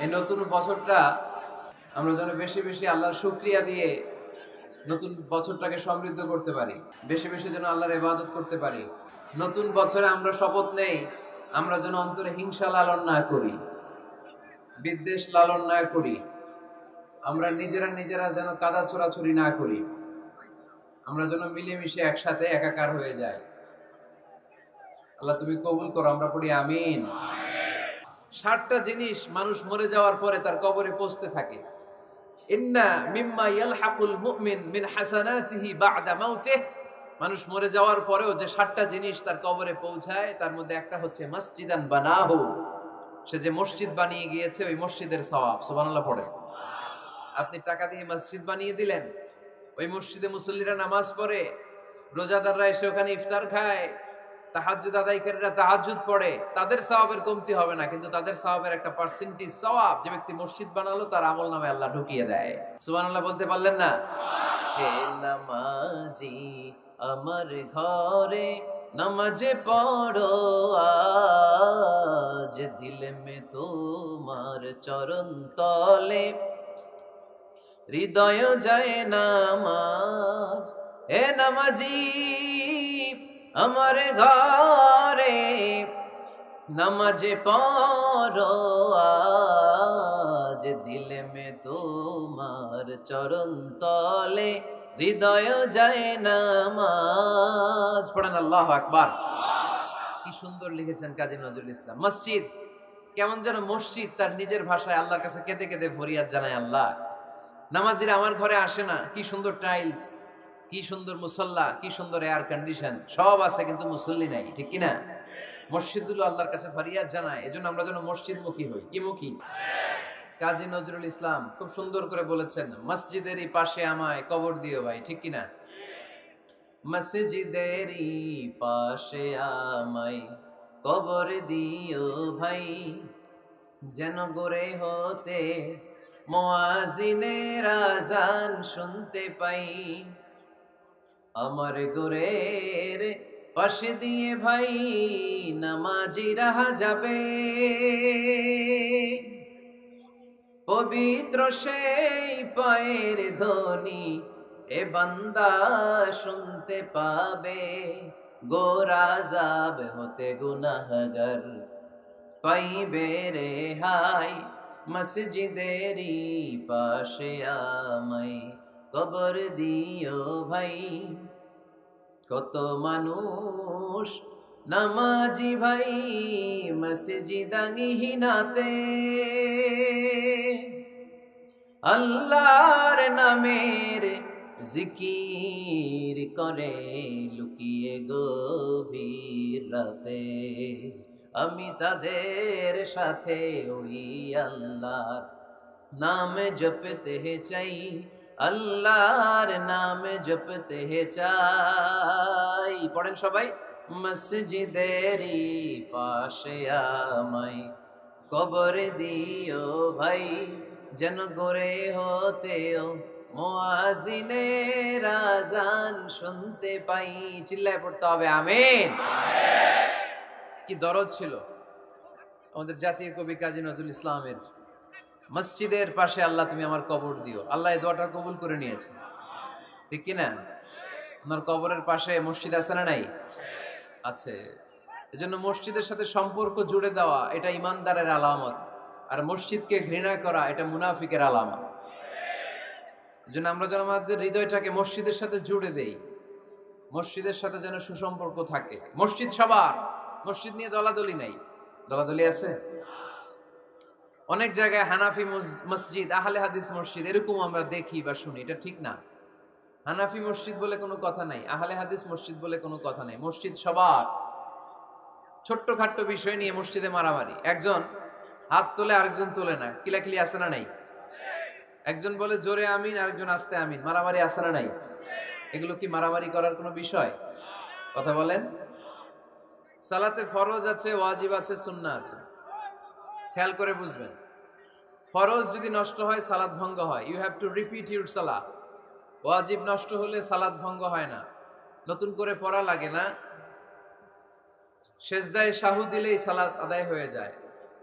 এই নতুন বছরটা আমরা যেন বেশি বেশি আল্লাহর শুকরিয়া দিয়ে নতুন বছরটাকে সমৃদ্ধ করতে পারি, বেশি বেশি যেন আল্লাহর ইবাদত করতে পারি। নতুন বছরে আমরা শপথ নেই, আমরা যেন অন্তরে হিংসা লালন না করি, বিদ্বেষ লালন না করি, আমরা নিজেরা নিজেরা যেন কাদা ছোড়াছুরি না করি, আমরা যেন মিলেমিশে একসাথে একাকার হয়ে যাই। আল্লাহ তুমি কবুল করো, আমরা পড়ি আমিন। 60টা জিনিস মানুষ মরে যাওয়ার পরে তার কবরে পৌঁছতে থাকে। ইন্না মিম্মা ইয়ালহাকুল মুমিন মিন হাসানাতিহি বা'দা মাউতিহি, মানুষ মরে যাওয়ার পরেও যে 60টা জিনিস তার কবরে পৌঁছায় তার মধ্যে একটা হচ্ছে মসজিদান বানাহু, সে যে মসজিদ বানিয়ে গিয়েছে ওই মসজিদের সওয়াব। সুবহানাল্লাহ পড়ে। আপনি টাকা দিয়ে মসজিদ বানিয়ে দিলেন, ওই মসজিদে মুসল্লিরা নামাজ পড়ে, রোজাদাররা এসে ওখানে ইফতার খায়, তাহাজ্জুদ আদায়কারীরা তাহাজ্জুদ পড়ে, তাদের সওয়াবের কমতি হবে না, কিন্তু তাদের সওয়াবের একটা পার্সেন্টেজ সওয়াব যে ব্যক্তি মসজিদ বানালো তার আমলনামায় আল্লাহ ঢুকিয়ে দেয়। সুবহানাল্লাহ বলতে পারলেন না? হে নামাজি আমার ঘরে নামাজে পড়ো আজ, দিল মে তোমার চরণ তলে হৃদয় যায় নামাজ। হে নামাজি আমার ঘরে নামাজে পড়ো আজ, দিল মে তোমার চরণ তলে হৃদয় যায় নামাজ। পড়েন আল্লাহু আকবার। কি সুন্দর লিখেছেন কাজী নজরুল ইসলাম। মসজিদ কেমন যেন মসজিদ তার নিজের ভাষায় আল্লাহর কাছে কেঁদে কেঁদে ফরিয়াদ জানায়, আল্লাহ নামাজিরা আমার ঘরে আসে না, কি সুন্দর টাইলস, কি সুন্দর মুসল্লা, কি সুন্দর এয়ার কন্ডিশন, সব আছে কিন্তু মুসল্লি নাই, ঠিক কিনা? মসজিদগুলো আল্লাহর কাছে ফরিয়াদ জানায়, এজন্য আমরা যেন মসজিদমুখী হই। কি মুখী? কাজী নজরুল ইসলাম খুব সুন্দর করে বলেছেন, মসজিদেরই পাশে আমায় কবর দিও ভাই, ঠিক কিনা? মসজিদেরই পাশে আমায় কবর দিও ভাই, যেন গড়ে হতে মুয়াজ্জিনের আযান শুনতে পাই। আমার গোরের পাশে দিয়ে ভাই নামাজিরা যাবে, পবিত্র সেই পায়ের ধ্বনি এ বান্দা শুনতে পাবে। গোরা যাব হতে গুনাহগার পাইবে রেহাই, মসজিদেরই পাশে আমায় কবর দিও ভাই। কত মানুষ নামাজি ভাই মসজিদাঙ্গিহীনাতে, আল্লাহর নামের জিকির করে লুকিয়ে গভীর রাতে। আমি তাদের সাথে ওই আল্লাহর নাম জপতে চাই, আল্লাহর নাম জপতে চাই। পড়েন সবাই, মসজিদেরই পাশে আমায় কবর দিও ভাই, যেন গড়ে হতেও মুয়াজ্জিনের আযান শুনতে পাই। চিল্লায় পড়তে হবে আমিন। কি দরদ ছিল আমাদের জাতীয় কবি কাজী নজরুল ইসলামের। মসজিদের পাশে আল্লাহ তুমি আমার কবর দিও। আল্লাহ এই দোয়াটা কবুল করে নিয়েছে, ঠিক কিনা? আপনার কবরের পাশে মসজিদ আছে না নাই? আছে। এজন্য মসজিদের সাথে সম্পর্ক জুড়ে দেওয়া এটা ইমানদারের আলামত, আর মসজিদকে ঘৃণা করা এটা মুনাফিকের আলামত। এজন্য আমরা যেন আমাদের হৃদয়টাকে মসজিদের সাথে জুড়ে দেই, মসজিদের সাথে যেন সুসম্পর্ক থাকে। মসজিদ সবার, মসজিদ নিয়ে দলাদলি নাই। দলাদলি আছে অনেক জায়গায়, হানাফি মসজিদ, আহলে হাদিস মসজিদ এরকম আমরা দেখি বা শুনি, এটা ঠিক না। হানাফি মসজিদ বলে কোনো কথা নাই, আহলে হাদিস মসজিদ বলে কোনো কথা নাই। মসজিদ সবার। ছোট্ট খাট্ট বিষয় নিয়ে মসজিদে মারামারি, একজন হাত তোলে আরেকজন তোলে না, কিলাকিলি আছে না নাই? একজন বলে জোরে আমিন, আরেকজন আস্তে আমিন, মারামারি আছে না নাই? এগুলো কি মারামারি করার কোনো বিষয়? কথা বলেন। সালাতে ফরজ আছে, ওয়াজিব আছে, সুন্নাহ আছে। খেয়াল করে বুঝবেন, ফরজ যদি নষ্ট হয় সালাত ভঙ্গ হয়, you have to repeat your সালাহ। ওয়াজিব নষ্ট হলে সালাত ভঙ্গ হয় না, নতুন করে পড়া লাগে না, সেজদায় সাহু দিলেই সালাত আদায় হয়ে যায়।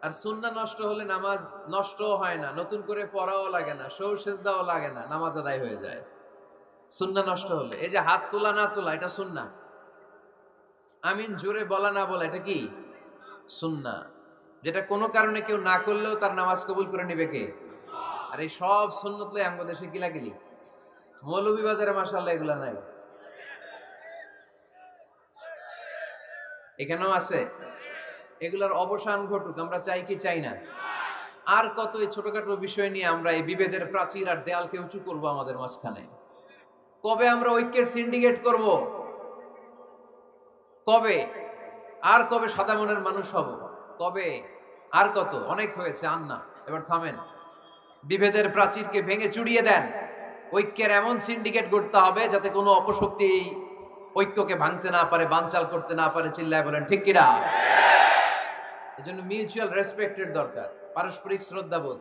আর সুন্নাহ নষ্ট হলে নামাজ নষ্টও হয় না, নতুন করে পড়াও লাগে না, সৌ সেজদাও লাগে না, নামাজ আদায় হয়ে যায়। সুন্নাহ নষ্ট হলে এই যে হাত তোলা না তোলা এটা সুন্নাহ, আমিন জোরে বলা না বলা এটা কি সুন্নাহ, যেটা কোনো কারণে কেউ না করলেও তার নামাজ কবুল করে নেবে কে? আর এই সব সুন্নত লই আমগো দেশে কিলাকিলি, মৌলভীবাজারে মাশাআল্লাহ এগুলা নাই, এখানেও আছে। এগুলার অবসান ঘটুক, আমরা চাই কি চাই না? আর কত এই ছোটখাটো বিষয় নিয়ে আমরা এই বিভেদের প্রাচীর আর দেয়ালকে উঁচু করব আমাদের মাঝখানে? কবে আমরা ঐক্যের সিন্ডিকেট করব? কবে? আর কবে সাদা মনের মানুষ হব? কবে? আর কত? অনেক হয়েছে, আর না, এবার থামেন। বিভেদের প্রাচীরকে ভেঙে চুড়িয়ে দেন, ঐক্যের এমন সিন্ডিকেট গড়তে হবে যাতে কোনো অপশক্তি এই ঐক্যকে ভাঙতে না পারে, বানচাল করতে না পারে। চিল্লায় বলেন ঠিক কিনা? এজন্য মিউচুয়াল রেসপেক্টের দরকার, পারস্পরিক শ্রদ্ধাবোধ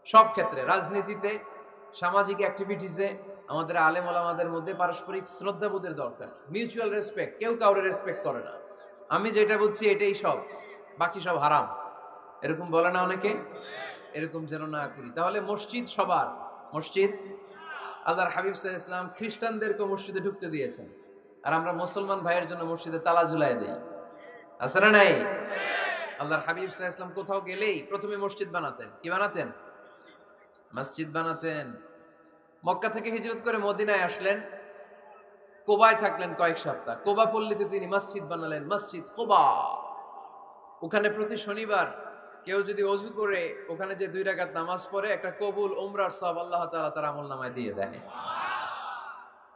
সব ক্ষেত্রে, রাজনীতিতে, সামাজিক অ্যাক্টিভিটিসে আমাদের আলেম ওলামাদের মধ্যে পারস্পরিক শ্রদ্ধাবোধের দরকার, মিউচুয়াল রেসপেক্ট। কেউ কাউরে রেসপেক্ট করে না, আমি যেটা বলছি এটাই সব, বাকি সব হারাম, এরকম বলে না অনেকে? এরকম যেন না করি। তাহলে মসজিদ সবার, মসজিদ আল্লাহর হাবিব সাল্লাল্লাহু আলাইহি ওয়াসাল্লাম খ্রিস্টানদেরকে মসজিদে ঢুকতে দিয়েছেন, আর আমরা মুসলমান ভাইয়ের জন্য মসজিদে তালা ঝুলাই দেই, আছে না নাই? আল্লাহর হাবিব সাল্লাল্লাহু আলাইহি ওয়াসাল্লাম কোথাও গেলেই প্রথমে মসজিদ বানাতেন। কি বানাতেন? মসজিদ বানাতেন। মক্কা থেকে হিজরত করে মদিনায় আসলেন, কোবায় থাকলেন কয়েক সপ্তাহ, কোবা পল্লীতে তিনি মসজিদ বানালেন, মসজিদ কোবা। ওখানে প্রতি শনিবার কেউ যদি অজু করে ওখানে যে 2 রাকাত নামাজ পড়ে, একটা কবুল উমরার সওয়াব আল্লাহ তাআলা তার আমলনামায় দিয়ে দেয়।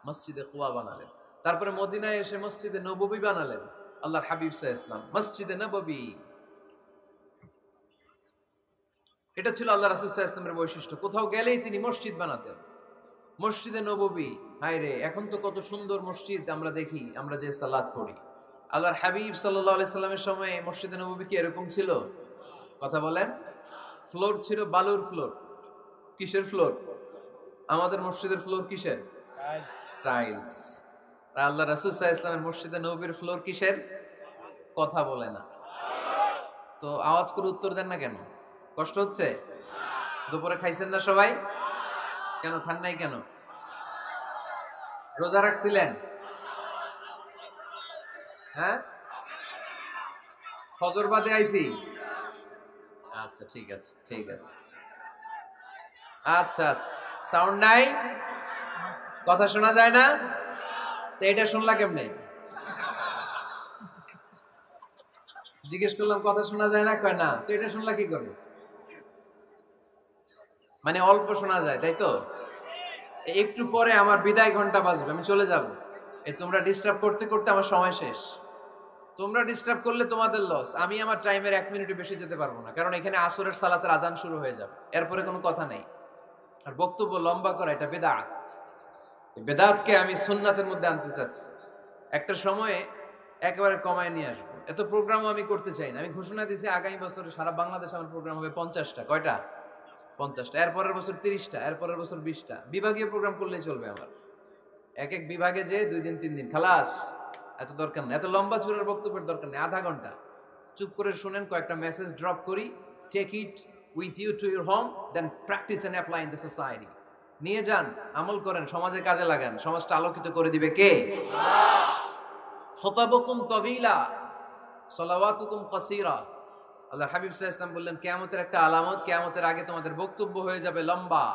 মসজিদে কোবা বানালেন। তারপরে মদিনায় এসে মসজিদে নববী বানালেন আল্লাহর হাবিব সাল্লাল্লাহু আলাইহি ওয়াসাল্লাম, মসজিদে নববী। এটা ছিল আল্লাহ রাসূল সাল্লাল্লাহু আলাইহি ওয়াসাল্লামের বৈশিষ্ট্য, কোথাও গেলেই তিনি মসজিদ বানাতেন। মসজিদে নববী, হায় রে, এখন তো কত সুন্দর মসজিদ আমরা দেখি, আমরা যে সালাত পড়ি। আল্লাহর হাবিব সাল্লাল্লাহু আলাইহি সাল্লামের সময় মসজিদে নববী কি এরকম ছিল? কথা বলেন। ফ্লোর ছিল বালুর ফ্লোর। কিসের ফ্লোর? আমাদের মসজিদের ফ্লোর কিসের? টাইলস। আর আল্লাহ রাসূল সাল্লাল্লাহু আলাইহি ওয়াসাল্লামের মসজিদে নববীর ফ্লোর কিসের? কথা বলে না। তো আওয়াজ করে উত্তর দেন না কেন? কষ্ট হচ্ছে? দুপুরে খাইছেন না সবাই? কেন খান নাই কেন? রোজা রাখছিলেন? হ্যাঁ, ফজর বাদে আইছি। আচ্ছা ঠিক আছে, ঠিক আছে। আচ্ছা আচ্ছা, সাউন্ড নাই, কথা শোনা যায় না? তো এটা শুনলা কেমনে? জিজ্ঞেস করলাম কথা শোনা যায় না, কয় না। তো এটা শুনলা কি করে? মানে অল্প শোনা যায়, তাই তো? একটু পরে আমার বিদায় ঘন্টা বাজবে, আমি চলে যাব। এই তোমরা ডিস্টার্ব করতে করতে আমার সময় শেষ। তোমরা ডিস্টার্ব করলে তোমাদের লস, আমি আমার টাইমের 1 মিনিট বেশি যেতে পারবো না, কারণ এখানে আসরের সালাতের আজান শুরু হয়ে যাবে, এরপরে কোনো কথা নেই। আর বক্তব্য লম্বা করা এটা বেদাত। এই বেদাতকে আমি সুন্নাতের মধ্যে আনতে চাচ্ছি। একটা সময়ে একেবারে কমায় নিয়ে আসবো। এত প্রোগ্রামও আমি করতে চাই না। আমি ঘোষণা দিয়েছি আগামী বছরে সারা বাংলাদেশে আমার প্রোগ্রাম হবে 50টা। কয়টা? 50টা। এরপরের বছর 30টা, এরপরের বছর 20টা। বিভাগীয় প্রোগ্রাম করলেই চলবে আমার। এক এক বিভাগে যে 2 দিন 3 দিন খালাস। এত দরকার নেই, এত লম্বা চূড়ার বক্তব্যের দরকার নেই। আধা ঘন্টা চুপ করে শুনেন, কয়েকটা মেসেজ ড্রপ করি, take it with you to your home, then practice and apply in the society. নিয়ে যান, আমল করেন, সমাজে কাজে লাগান। সমাজটা আলোকিত করে দিবে কে? খুতাবুকুম তাবিলা সালাওয়াতুকুম কাসীরা। আল্লাহর হাবিব সাল্লাল্লাহু আলাইহি ওয়াসাল্লাম বললেন, কিয়ামতের একটা আলামত, কিয়ামতের আগে তোমাদের বক্তব্য হয়ে যাবে লম্বা,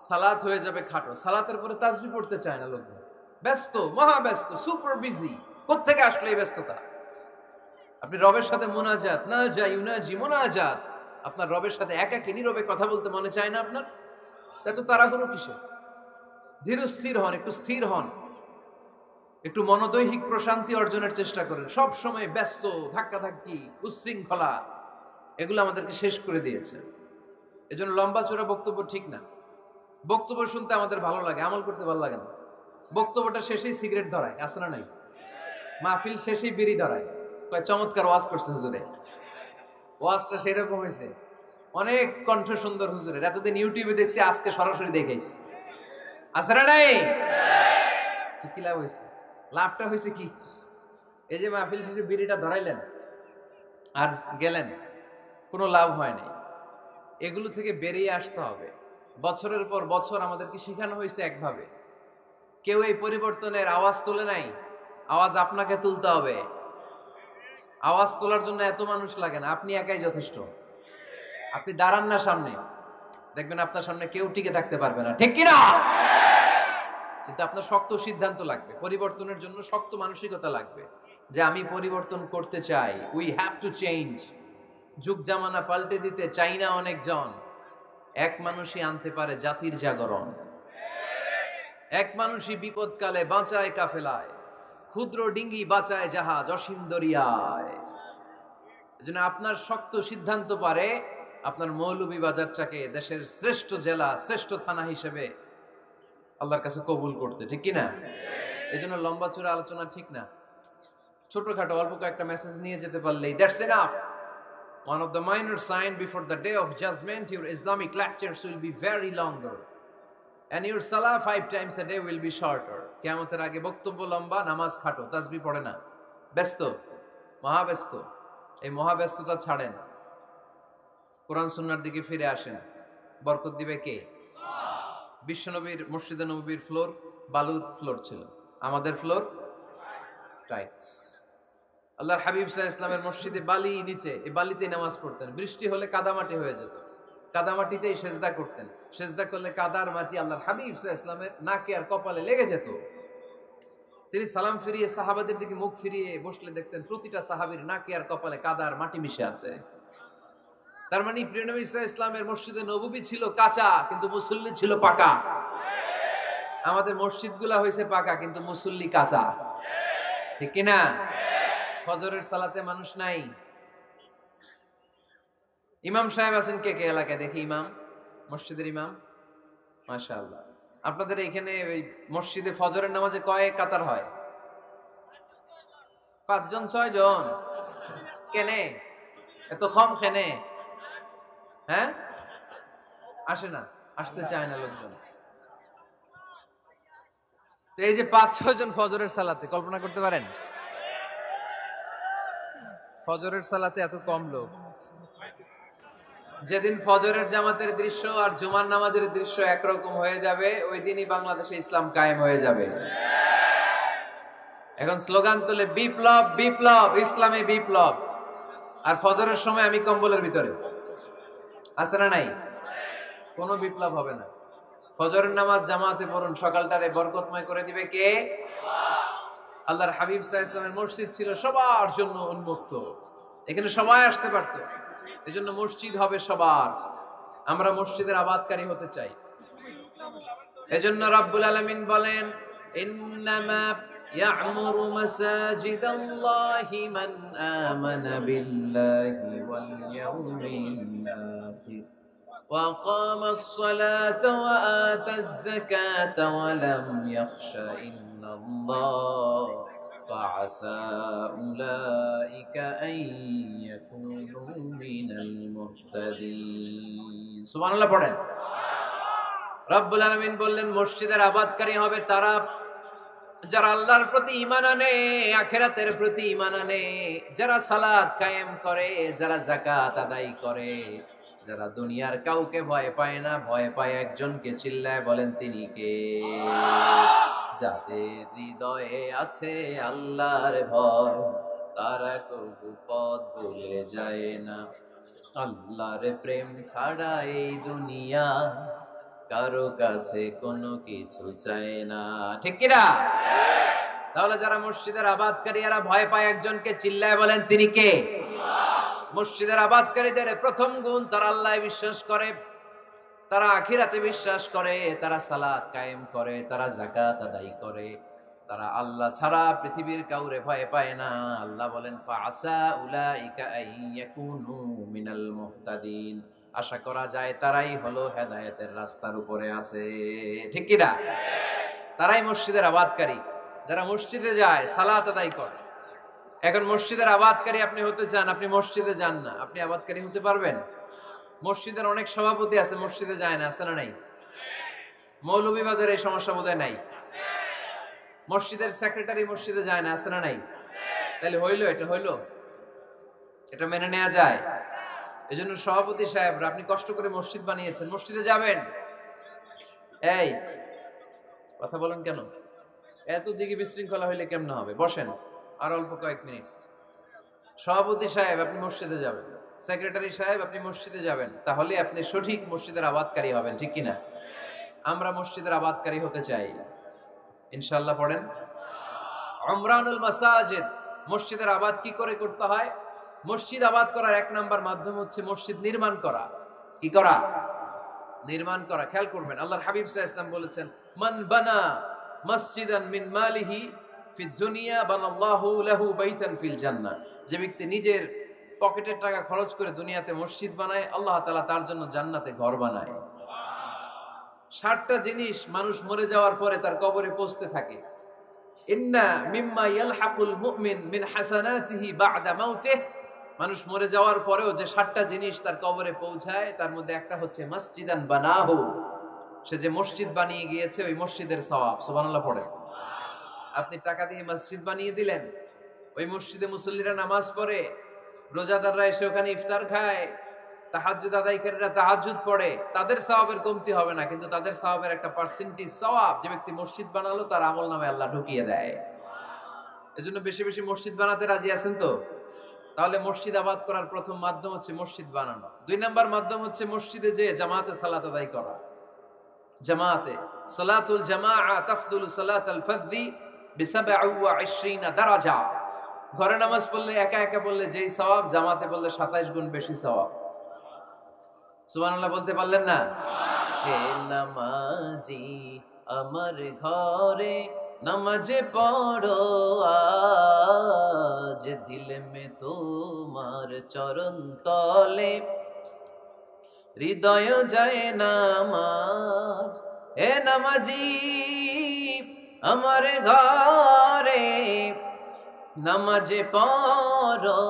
সালাত হয়ে যাবে খাটো। সালাতের পরে তাসবিহ পড়তে চায় না লোকজন, ব্যস্ত, মহা ব্যস্ত, সুপার বিজি। কোত্থেকে আসলো এই ব্যস্ততা? আপনি রবের সাথে মুনাজাত, না যাই ইউনাজি মুনাজাত, আপনার রবের সাথে একাকী নীরবে কথা বলতে মনে চায় না আপনার? এত তাড়াহুড়ো কিসে? ধীর স্থির হন, একটু স্থির হন, একটু মনোদৈহিক প্রশান্তি অর্জনের চেষ্টা করেন। সব সময় ব্যস্ত, ধাক্কাধাক্কি, উচ্ছৃঙ্খলা, এগুলো আমাদেরকে শেষ করে দিয়েছে। এজন্য লম্বা চূড়া বক্তব্য ঠিক না। বক্তব্য শুনতে আমাদের ভালো লাগে, আমল করতে ভালো লাগে না। বক্তব্যটা শেষেই সিগারেট ধরায়, আছে না নাই? মাহফিল শেষেই বিড়ি ধরায়, কয় চমৎকার ওয়াজ করছে হুজুরে। ওয়াজটা সেরকম হয়েছে, অনেক কণ্ঠ সুন্দর হুজুরের। এতদিন ইউটিউবে দেখছি, আজকে সরাসরি দেখাইছি, আছে না নাই? তো কি লাভ হয়েছে? লাভটা হয়েছে কি? এই যে মাহফিল শেষে বিড়িটা ধরাইলেন আর গেলেন, কোনো লাভ হয় নাই। এগুলো থেকে বেরিয়ে আসতে হবে। বছরের পর বছর আমাদেরকে শেখানো হয়েছে একভাবে, কেউ এই পরিবর্তনের আওয়াজ তোলে নাই। আওয়াজ আপনাকে তুলতে হবে। আওয়াজ তোলার জন্য এত মানুষ লাগে না, আপনি একাই যথেষ্ট। আপনি দাঁড়ান না সামনে, দেখবেন আপনার সামনে কেউ টিকে থাকতে পারবে না, ঠিক কিনা? কিন্তু আপনার শক্ত সিদ্ধান্ত লাগবে, পরিবর্তনের জন্য শক্ত মানসিকতা লাগবে, যে আমি পরিবর্তন করতে চাই। We have to change. যুগ জামানা পাল্টে দিতে চাই না অনেকজন, এক মানুষই আনতে পারে জাতির জাগরণ। এক মানুষই বিপদকালে বাঁচায় কাফেলায়, ক্ষুদ্র ডিঙ্গি বাঁচায় জাহাজ অসীম দরিয়ায়। এজন্য আপনার শক্ত সিদ্ধান্ত পারে আপনার মৌলভীবাজারটাকে দেশের শ্রেষ্ঠ জেলা, শ্রেষ্ঠ থানা হিসেবে আল্লাহর কাছে কবুল করতে, ঠিক কিনা? এই জন্য লম্বা চূড়া আলোচনা ঠিক না। ছোটখাটো অল্প কয়েকটা মেসেজ নিয়ে যেতে পারলেই that's enough. One of the minor signs before the day of judgment, your Islamic lectures will be very longer and your salah 5 times a day will be shorter. কিয়ামতের আগে বক্তব্য লম্বা, নামাজ খাটো, তাসবিহ পড়ে না, ব্যস্ত, মহাব্যস্ত। এই মহাব্যস্ততা ছাড়েন, কোরআন সুন্নাহর দিকে ফিরে আসেন। বরকত দিবে কে? বিশ্বনবীর মসজিদে নববীর ফ্লোর বালুর ফ্লোর ছিল, আমাদের ফ্লোর টাইলস। আল্লাহর হাবিব সাল্লাল্লাহু আলাইহি ওয়াসাল্লামের মসজিদে বালি নিচে, এই বালিতেই নামাজ পড়তেন। বৃষ্টি হলে কাদামাটি হয়ে যেত, কাদামাটিতেই সেজদা করতেন। সেজদা করলে কাদার মাটি আল্লাহর হাবিব সাল্লাল্লাহু আলাইহি ওয়াসাল্লামের নাকে আর কপালে লেগে যেত। তিনি সালাম ফিরিয়ে সাহাবাদের দিকে মুখ ফিরিয়ে বসলে দেখতেন প্রতিটা সাহাবীর নাকে আর কপালে কাদার মাটি মিশে আছে। তার মানে প্রিয় নবী সাল্লাল্লাহু আলাইহি ওয়াসাল্লামের মসজিদে নববী ছিল কাঁচা, কিন্তু মুসল্লি ছিল পাকা। আমাদের মসজিদগুলা হয়েছে পাকা, কিন্তু মুসল্লি কাঁচা, ঠিক কিনা? ফজরের সালাতে মানুষ নাই। ইমাম সাহেব আছেন কে কে এলাকায়? দেখি ইমাম, মসজিদের ইমাম, মাশাআল্লাহ। আপনাদের এখানে ওই মসজিদে ফজরের নামাজে কয় কাতার হয়? 5 জন 6 জন? কেনে এত কম? কেনে? হ্যাঁ, আসে না, আসতে চায় না লোকজন। তো এই যে 5-6 জন ফজরের সালাতে, কল্পনা করতে পারেন ফজরের সালাতে এত কম লোক। যেদিন ফজরের জামাতের দৃশ্য আর জুমার নামাজের দৃশ্য একরকম হয়ে যাবে, ওই দিনই বাংলাদেশে ইসলাম কায়েম হয়ে যাবে। এখন স্লোগান তোলে বিপ্লব বিপ্লব, ইসলামে বিপ্লব। আর ফজরের সময় আমি কম্বলের ভিতরে, আছে না নাই? কোনো বিপ্লব হবে না। ফজরের নামাজ জামাতে পড়ুন, সকালটারে বরকতময় করে দিবে কে? আল্লাহর হাবিব সাল্লাল্লাহু আলাইহি ওয়াসাল্লামের মসজিদ ছিল সবার জন্য উন্মুক্ত, এখানে সবাই আসতে পারত। এজন্য মসজিদ হবে সবার। আমরা মসজিদের আবাদকারী হতে চাই। এজন্য রাব্বুল আলামিন বলেন, ইন্নামা ইয়া'মুরু মাসাজিদাল্লাহি মান আমানা বিল্লাহি ওয়াল ইয়াউমিল আখির ওয়া আকামাস সালাতা ওয়া আতাজ যাকাতা ওয়া লাম ইয়াখশা ইল্লাল্লাহ ফাআসা উলাইকা আন ইয়াকুনু মিনাল মুহতাদিন। সুবহানাল্লাহ পড়েন। রব্বুল আলামিন বললেন মসজিদের আবাদকারী হবে তারা যারা আল্লাহর প্রতি ঈমান আনে, আখিরাতের প্রতি ঈমান আনে, যারা সালাত কায়েম করে, যারা যাকাত আদায় করে, যারা দুনিয়ার কাউকে ভয় পায় না, ভয় পায় একজনকে। চিল্লায় বলেন তিনি কে? যাদের হৃদয়ে আছে আল্লাহর ভয়, তারা কবু পথ ভুলে যায় না। আল্লাহর প্রেম ছাড়া এই দুনিয়া কারো কাছে কোনো কিছু চায় না, ঠিক কিনা? তাহলে যারা মসজিদের আবাদকারী এরা ভয় পায় একজনকে, চিল্লায় বলেন তিনি কে? মসজিদের আবাদকারীদের প্রথম গুণ, তারা আল্লাহয় বিশ্বাস করে, তারা আখিরাতে বিশ্বাস করে, তারা সালাত কায়েম করে, তারা যাকাত আদায় করে, তারা আল্লাহ ছাড়া পৃথিবীর কাউরে ভয় পায় না। আল্লাহ বলেন ফাআসা উলাইকা আইয়াকুনু মিনাল মুহতাদিন। আশা করা যায় তারাই হলো হেদায়েতের রাস্তার উপরে আছে, ঠিক কি না? তারাই মসজিদের আবাদকারী, যারা মসজিদে যায়, সালাত আদায় করে। এখন মসজিদের আবাদকারী আপনি হতে চান, আপনি মসজিদে যান না, আপনি আবাদকারী হতে পারবেন? মসজিদের অনেক সভাপতি আছে, মসজিদে যায় না, আছে না নাই? মৌলভীবাজারে এই সমস্যা বোধহয় নাই। মসজিদের সেক্রেটারি মসজিদে যায় না, আছে না নাই? তাহলে হইলো, এটা হইলো, এটা মেনে নেওয়া যায়? এজন্য সভাপতি সাহেবরা, আপনি কষ্ট করে মসজিদ বানিয়েছেন, মসজিদে যাবেন। এই কথা বলেন কেন? এত দিকে বিশৃঙ্খলা হইলে কেমন হবে? বসেন আর অল্প কয়েক মিনিট। সভাপতি সাহেব আপনি মসজিদে যাবেন, সেক্রেটারি সাহেব আপনি মসজিদে যাবেন, তাহলে আপনি সঠিক মসজিদের আবাদকারী হবেন, ঠিক কিনা? আমরা মসজিদের আবাদকারী হতে চাই, ইনশাআল্লাহ পড়েন। উমরানুল মাসাজিদ, মসজিদের আবাদ কি করে করতে হয়? মসজিদ আবাদ করার এক নাম্বার মাধ্যম হচ্ছে মসজিদ নির্মাণ করা। কি করা? নির্মাণ করা। খেয়াল করবেন, আল্লাহর হাবিব সাল্লাল্লাহু আলাইহি ওয়াসাল্লাম বলেছেন, মান বানা মসজিদান মিন মালিহি ফিদ দুনিয়া বানাল্লাহু লাহু বাইতান ফিল জান্নাহ। যে ব্যক্তি নিজের পকেটের টাকা খরচ করে দুনিয়াতে মসজিদ বানায়, আল্লাহ তাআলা তার জন্য জান্নাতে ঘর বানায়। 60টা জিনিস মানুষ মরে যাওয়ার পরে তার কবরে পৌঁছতে থাকে। ইন্না মিম্মা ইয়ালহাকুল মুমিন মিন হাসানাতিহি বা'দা মাউতিহি, মানুষ মরে যাওয়ার পরেও যে 60টা জিনিস তার কবরে পৌঁছায়, তার মধ্যে একটা হচ্ছে মসজিদান বানাহু, সে যে মসজিদ বানিয়ে গিয়েছে ওই মসজিদের সওয়াব। সুবহানাল্লাহ পড়ে। আপনি টাকা দিয়ে মসজিদ বানিয়ে দিলেন, ওই মসজিদে মুসল্লিরা নামাজ পড়ে, রোজাদাররা এসে ওখানে ইফতার খায়, তাহাজ্জুদ আদায়কারীরা তাহাজ্জুদ পড়ে, তাদের সওয়াবের কমতি হবে না, কিন্তু তাদের সওয়াবের একটা পার্সেন্টেজ সওয়াব যে ব্যক্তি মসজিদ বানালো তার আমলনামায় আল্লাহ ঢুকিয়ে দেয়। এজন্য বেশি বেশি মসজিদ বানাতে রাজি আছেন তো? তাহলে মসজিদ আবাদ করার প্রথম মাধ্যম হচ্ছে মসজিদ বানানো। 2 নাম্বার মাধ্যম হচ্ছে মসজিদে যে জামাতে সালাত আদায় করা। জামাতে সালাতুল জামাআ তাফদুলু সালাতাল ফাযযি বি27 দারাজা। ঘরে নামাজ পড়লে একা একা পড়লে যেই সওয়াব, জামাতে পড়লে 27 গুণ বেশি সওয়াব। সুবহানাল্লাহ বলতে পারলেন না? হে নামাজি আমার ঘরে নামাজে পড়ো আজ, দিল মে তোমার চরণ তলে হৃদয় যায় নামাজ। হে নামাজি আমার ঘরে নামাজে পড়ো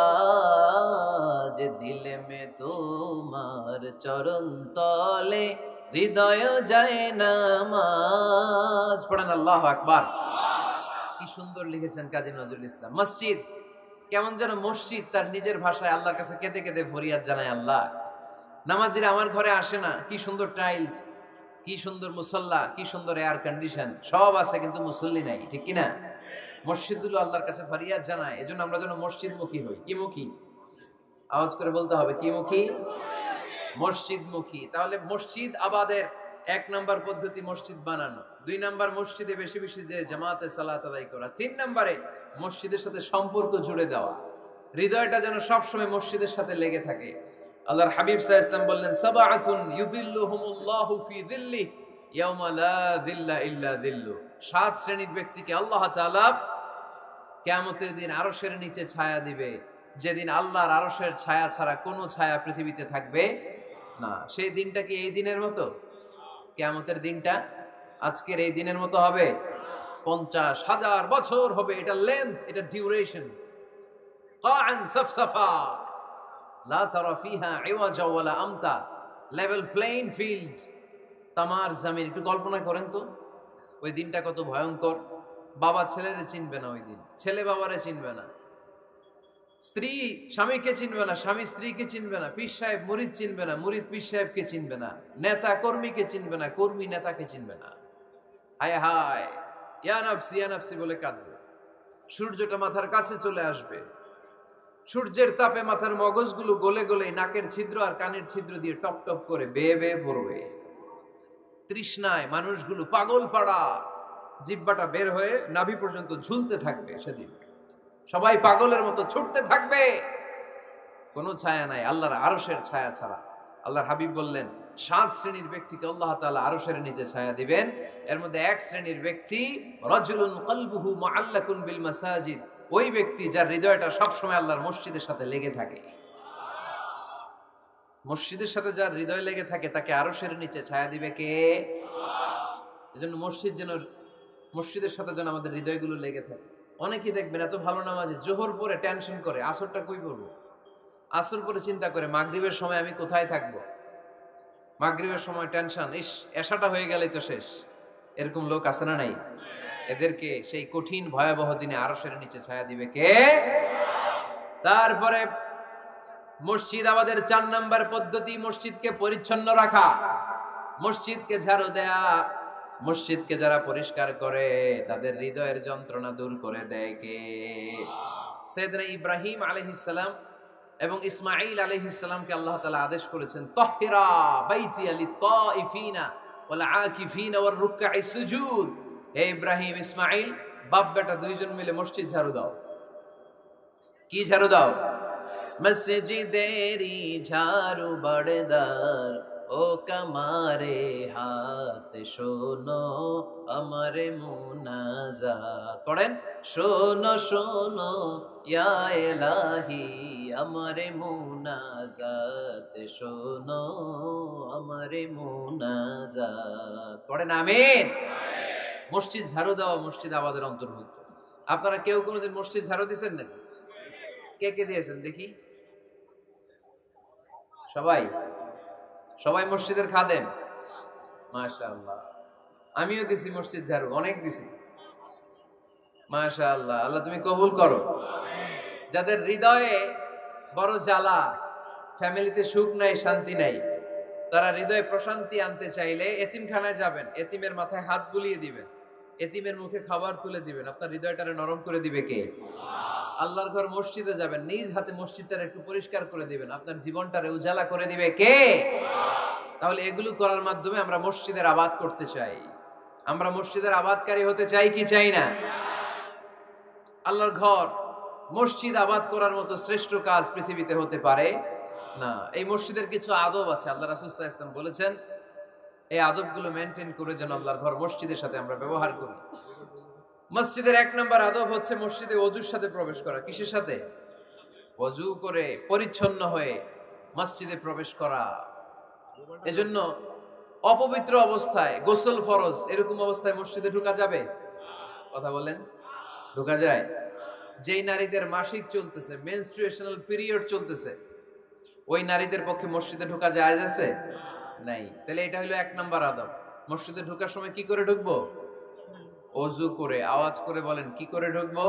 আজ, দিল মে তোমার চরণ তলে হৃদয় যায় নামাজ। পড়েন আল্লাহু আকবার। কি সুন্দর লিখেছেন কাজী নজরুল ইসলাম। মসজিদ কেমন যেন মসজিদ তার নিজের ভাষায় আল্লাহর কাছে কেঁদে কেঁদে ফরিয়াদ জানায়, আল্লাহ নামাজিরা আমার ঘরে আসে না, কি সুন্দর টাইলস, কি সুন্দর মুসল্লা, কি সুন্দর এয়ার কন্ডিশন, সব আছে কিন্তু মুসল্লি নাই, ঠিক কিনা? মসজিদগুলো আল্লাহর কাছে ফরিয়াদ জানায়। এজন্য আমরা যেন মসজিদমুখী হই। কি মুখী? আওয়াজ করে বলতে হবে, কি মুখী? মসজিদমুখী। তাহলে মসজিদ আবাদের 1 নাম্বার পদ্ধতি মসজিদ বানানো। 2 নাম্বার মসজিদে বেশি বেশি যে জামাতে সালাত আদায় করা। 3 নাম্বারে মসজিদের সাথে সম্পর্ক জুড়ে দেওয়া, হৃদয়টা যেন সবসময় মসজিদের সাথে লেগে থাকে। আল্লাহর হাবিব সাল্লাল্লাহু আলাইহি ওয়াসাল্লাম বললেন, সাবআতুন ইউযিল্লুহুমুল্লাহু ফি যিল্লিহি ইয়াওমা লা যিল্লা ইল্লা যিল্লু। 7 শ্রেণীর ব্যক্তিকে আল্লাহ তাআলা কিয়ামতের দিন আরশের নিচে ছায়া দিবে, যেদিন আল্লাহর আরশের ছায়া ছাড়া কোনো ছায়া পৃথিবীতে থাকবে না। সেই দিনটা কি এই দিনের মতো? কিয়ামতের দিনটা আজকের এই দিনের মতো হবে? 50,000 বছর হবে। এটা লেন্থ, এটা ডিউরেশন। কাআন সাফসাফা লা তারা ফিহা ইওয়াজা ওয়ালা আমতা, লেভেল প্লেইং ফিল্ড, তামার জমিন। একটু কল্পনা করেন তো ওই দিনটা কত ভয়ঙ্কর। বাবা ছেলেরে চিনবে না ওই দিন, ছেলে বাবারে চিনবে না, স্ত্রী স্বামীকে চিনবে না, স্বামী স্ত্রীকে চিনবে না, পীর সাহেব মুরিদ চিনবে না, মুরিদ পীর সাহেবকে চিনবে না, নেতা কর্মীকে চিনবে না, কর্মী নেতাকে চিনবে না। হায় হায়, ইয়া নাফসি বলে কাঁদবে। সূর্যটা মাথার কাছে চলে আসবে, সূর্যের তাপে মাথার মগজগুলো গলে গলে নাকের ছিদ্র আর কানের ছিদ্র দিয়ে টপ টপ করে বেয়ে বেয়ে পড়বে। তৃষ্ণায় মানুষগুলো পাগল পাড়া, জিহ্বাটা বের হয়ে নাভি পর্যন্ত ঝুলতে থাকবে। সেদিন সবাই পাগলের মতো ছুটতে থাকবে, কোনো ছায়া নাই আল্লাহর আরশের ছায়া ছাড়া। আল্লাহর হাবিব বললেন, 7 শ্রেণীর ব্যক্তিকে আল্লাহ তাআলা আরশের নিচে ছায়া দিবেন। এর মধ্যে 1 শ্রেণীর ব্যক্তি, রাজুলুন কলবুহু মুআল্লাকুন বিল মাসাজিদ, ওই ব্যক্তি যার হৃদয়টা সবসময় আল্লাহর মসজিদের সাথে লেগে থাকে। মসজিদের সাথে যার হৃদয় লেগে থাকে তাকে আরশের নিচে ছায়া দিবে কে? এজন্য মসজিদের সাথে যেন আমাদের হৃদয়গুলো লেগে থাকে। অনেকেই দেখবেন এত ভালো নামাজে, জোহর পরে টেনশন করে আসরটা কই পড়বো, আসর পরে চিন্তা করে মাগরিবের সময় আমি কোথায় থাকবো, মাগরিবের সময় টেনশন, ইস এশাটা হয়ে গেলেই তো শেষ। এরকম লোক আছে না নাই? এদেরকে সেই কঠিন ভয়াবহ দিনে আরশের নিচে ছায়া দিবে কে? তারপরে মসজিদ আমাদের 4 নাম্বার পদ্ধতি, মসজিদকে পরিচ্ছন্ন রাখা, মসজিদকে ঝাড়ু দেয়া। মসজিদকে যারা পরিষ্কার করে তাদের হৃদয়ের যন্ত্রণা দূর করে দেয় কে? সাইয়েদনা ইব্রাহিম আলাইহিস সালাম এবং ইসমাঈল আলাইহিস সালামকে আল্লাহ তাআলা আদেশ করেছেন, তাহহিরা বাইতিয়া লিত-তাইফিনা ওয়াল আকিফিনা ওয়ার রুকআইস সুজুদ। হে ইব্রাহিম, ইসমাঈল, বাপ বেটা দুইজন মিলে মসজিদ ঝাড়ু দাও। কি ঝাড়ু দাও? মসজিদেরি ঝাড়ু বড়দার, ও কামারে হাত শোনো আমার মুনাজাত। পড়েন, শোনো শোনো ইয়া ইলাহি আমার মুনাজাত, শোনো আমার মুনাজাত। পড়েন আমিন। মসজিদ ঝাড়ু দেওয়া মসজিদ আমাদের অন্তর্ভুক্ত। আপনারা কেউ কোনোদিন মসজিদ ঝাড়ু দিয়েছেন নাকি? কে কে দিয়েছেন দেখি? সবাই? সবাই মসজিদের খাদেম? মাশাআল্লাহ। আমিও দিছি মসজিদ ঝাড়ু, অনেক দিছি। মাশাআল্লাহ, আল্লাহ তুমি কবুল করো। যাদের হৃদয়ে বড় জ্বালা, ফ্যামিলিতে সুখ নাই, শান্তি নাই, তারা হৃদয়ে প্রশান্তি আনতে চাইলে এতিমখানায় যাবেন, এতিমের মাথায় হাত বুলিয়ে দিবেন, এতিমের মুখে খাবার তুলে দিবেন। আপনার হৃদয়টারে নরম করে দিবে কে? আল্লাহর ঘর মসজিদে যাবেন, নিজ হাতে মসজিদটারে একটু পরিষ্কার করে দিবেন, আপনার জীবনটারে উজালা করে দিবে কে? তাহলে এগুলো করার মাধ্যমে আমরা মসজিদের আবাদ করতে চাই। আমরা মসজিদের আবাদকারী হতে চাই কি চাই না? আল্লাহর ঘর মসজিদ আবাদ করার মতো শ্রেষ্ঠ কাজ পৃথিবীতে হতে পারে না। এই মসজিদের কিছু আদব আছে, আল্লাহ রাসূল সাল্লাল্লাহু আলাইহি ওয়াসাল্লাম বলেছেন এই আদবগুলো মেনটেন করে যেন আল্লাহর ঘর মসজিদের সাথে আমরা ব্যবহার করি। মসজিদের 1 নম্বর আদব হচ্ছে মসজিদে ওযুর সাথে প্রবেশ করা। কিসের সাথে? ওযু করে পরিচ্ছন্ন হয়ে মসজিদে প্রবেশ করা। এজন্য অপবিত্র অবস্থায় গোসল ফরজ, এরকম অবস্থায় মসজিদে ঢোকা যাবে? কথা বলেন, ঢোকা যায়? যেই নারীদের মাসিক চলতেছে, মেনস্ট্রুয়েশনাল পিরিয়ড চলতেছে, ওই নারীদের পক্ষে মসজিদে ঢোকা জায়েজ আছে? নাই। তাহলে এটা হলো 1 নম্বর আদব। মসজিদে ঢোকার সময় কি করে ঢুকবো? ওযু করে। আওয়াজ করে বলেন, কি করে ঢুকবো?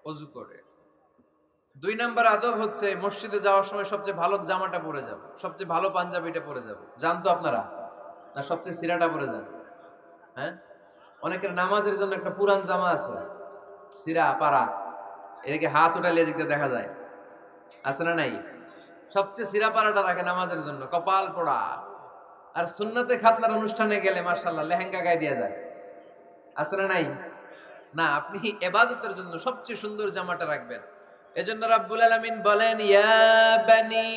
ওযু করে। 2 নম্বর আদব হচ্ছে মসজিদে যাওয়ার সময় সবচেয়ে ভালো জামাটা পরে যাব, সবচেয়ে ভালো পাঞ্জাবিটা পরে যাব। জানতো আপনারা? না সবচেয়ে সিরাটা পরে যান? হ্যাঁ, অনেকের নামাজের জন্য একটা পুরান জামা আছে, সিরা পাড়া, এদিকে হাত উঠালে এদিকে দেখা যায়, আছে না নাই? সবচেয়ে সিরা পাড়াটা রাখে নামাজের জন্য, কপাল পোড়া। আর সুন্নতে খাতনার অনুষ্ঠানে গেলে মাশাআল্লাহ লেহেঙ্গা গায়ে দেয়া যায়, আছে না নাই? না, আপনি ইবাদতের জন্য সবচেয়ে সুন্দর জামাটা রাখবেন। এজন্য রাব্বুল আলামিন বলেন, ইয়া বানি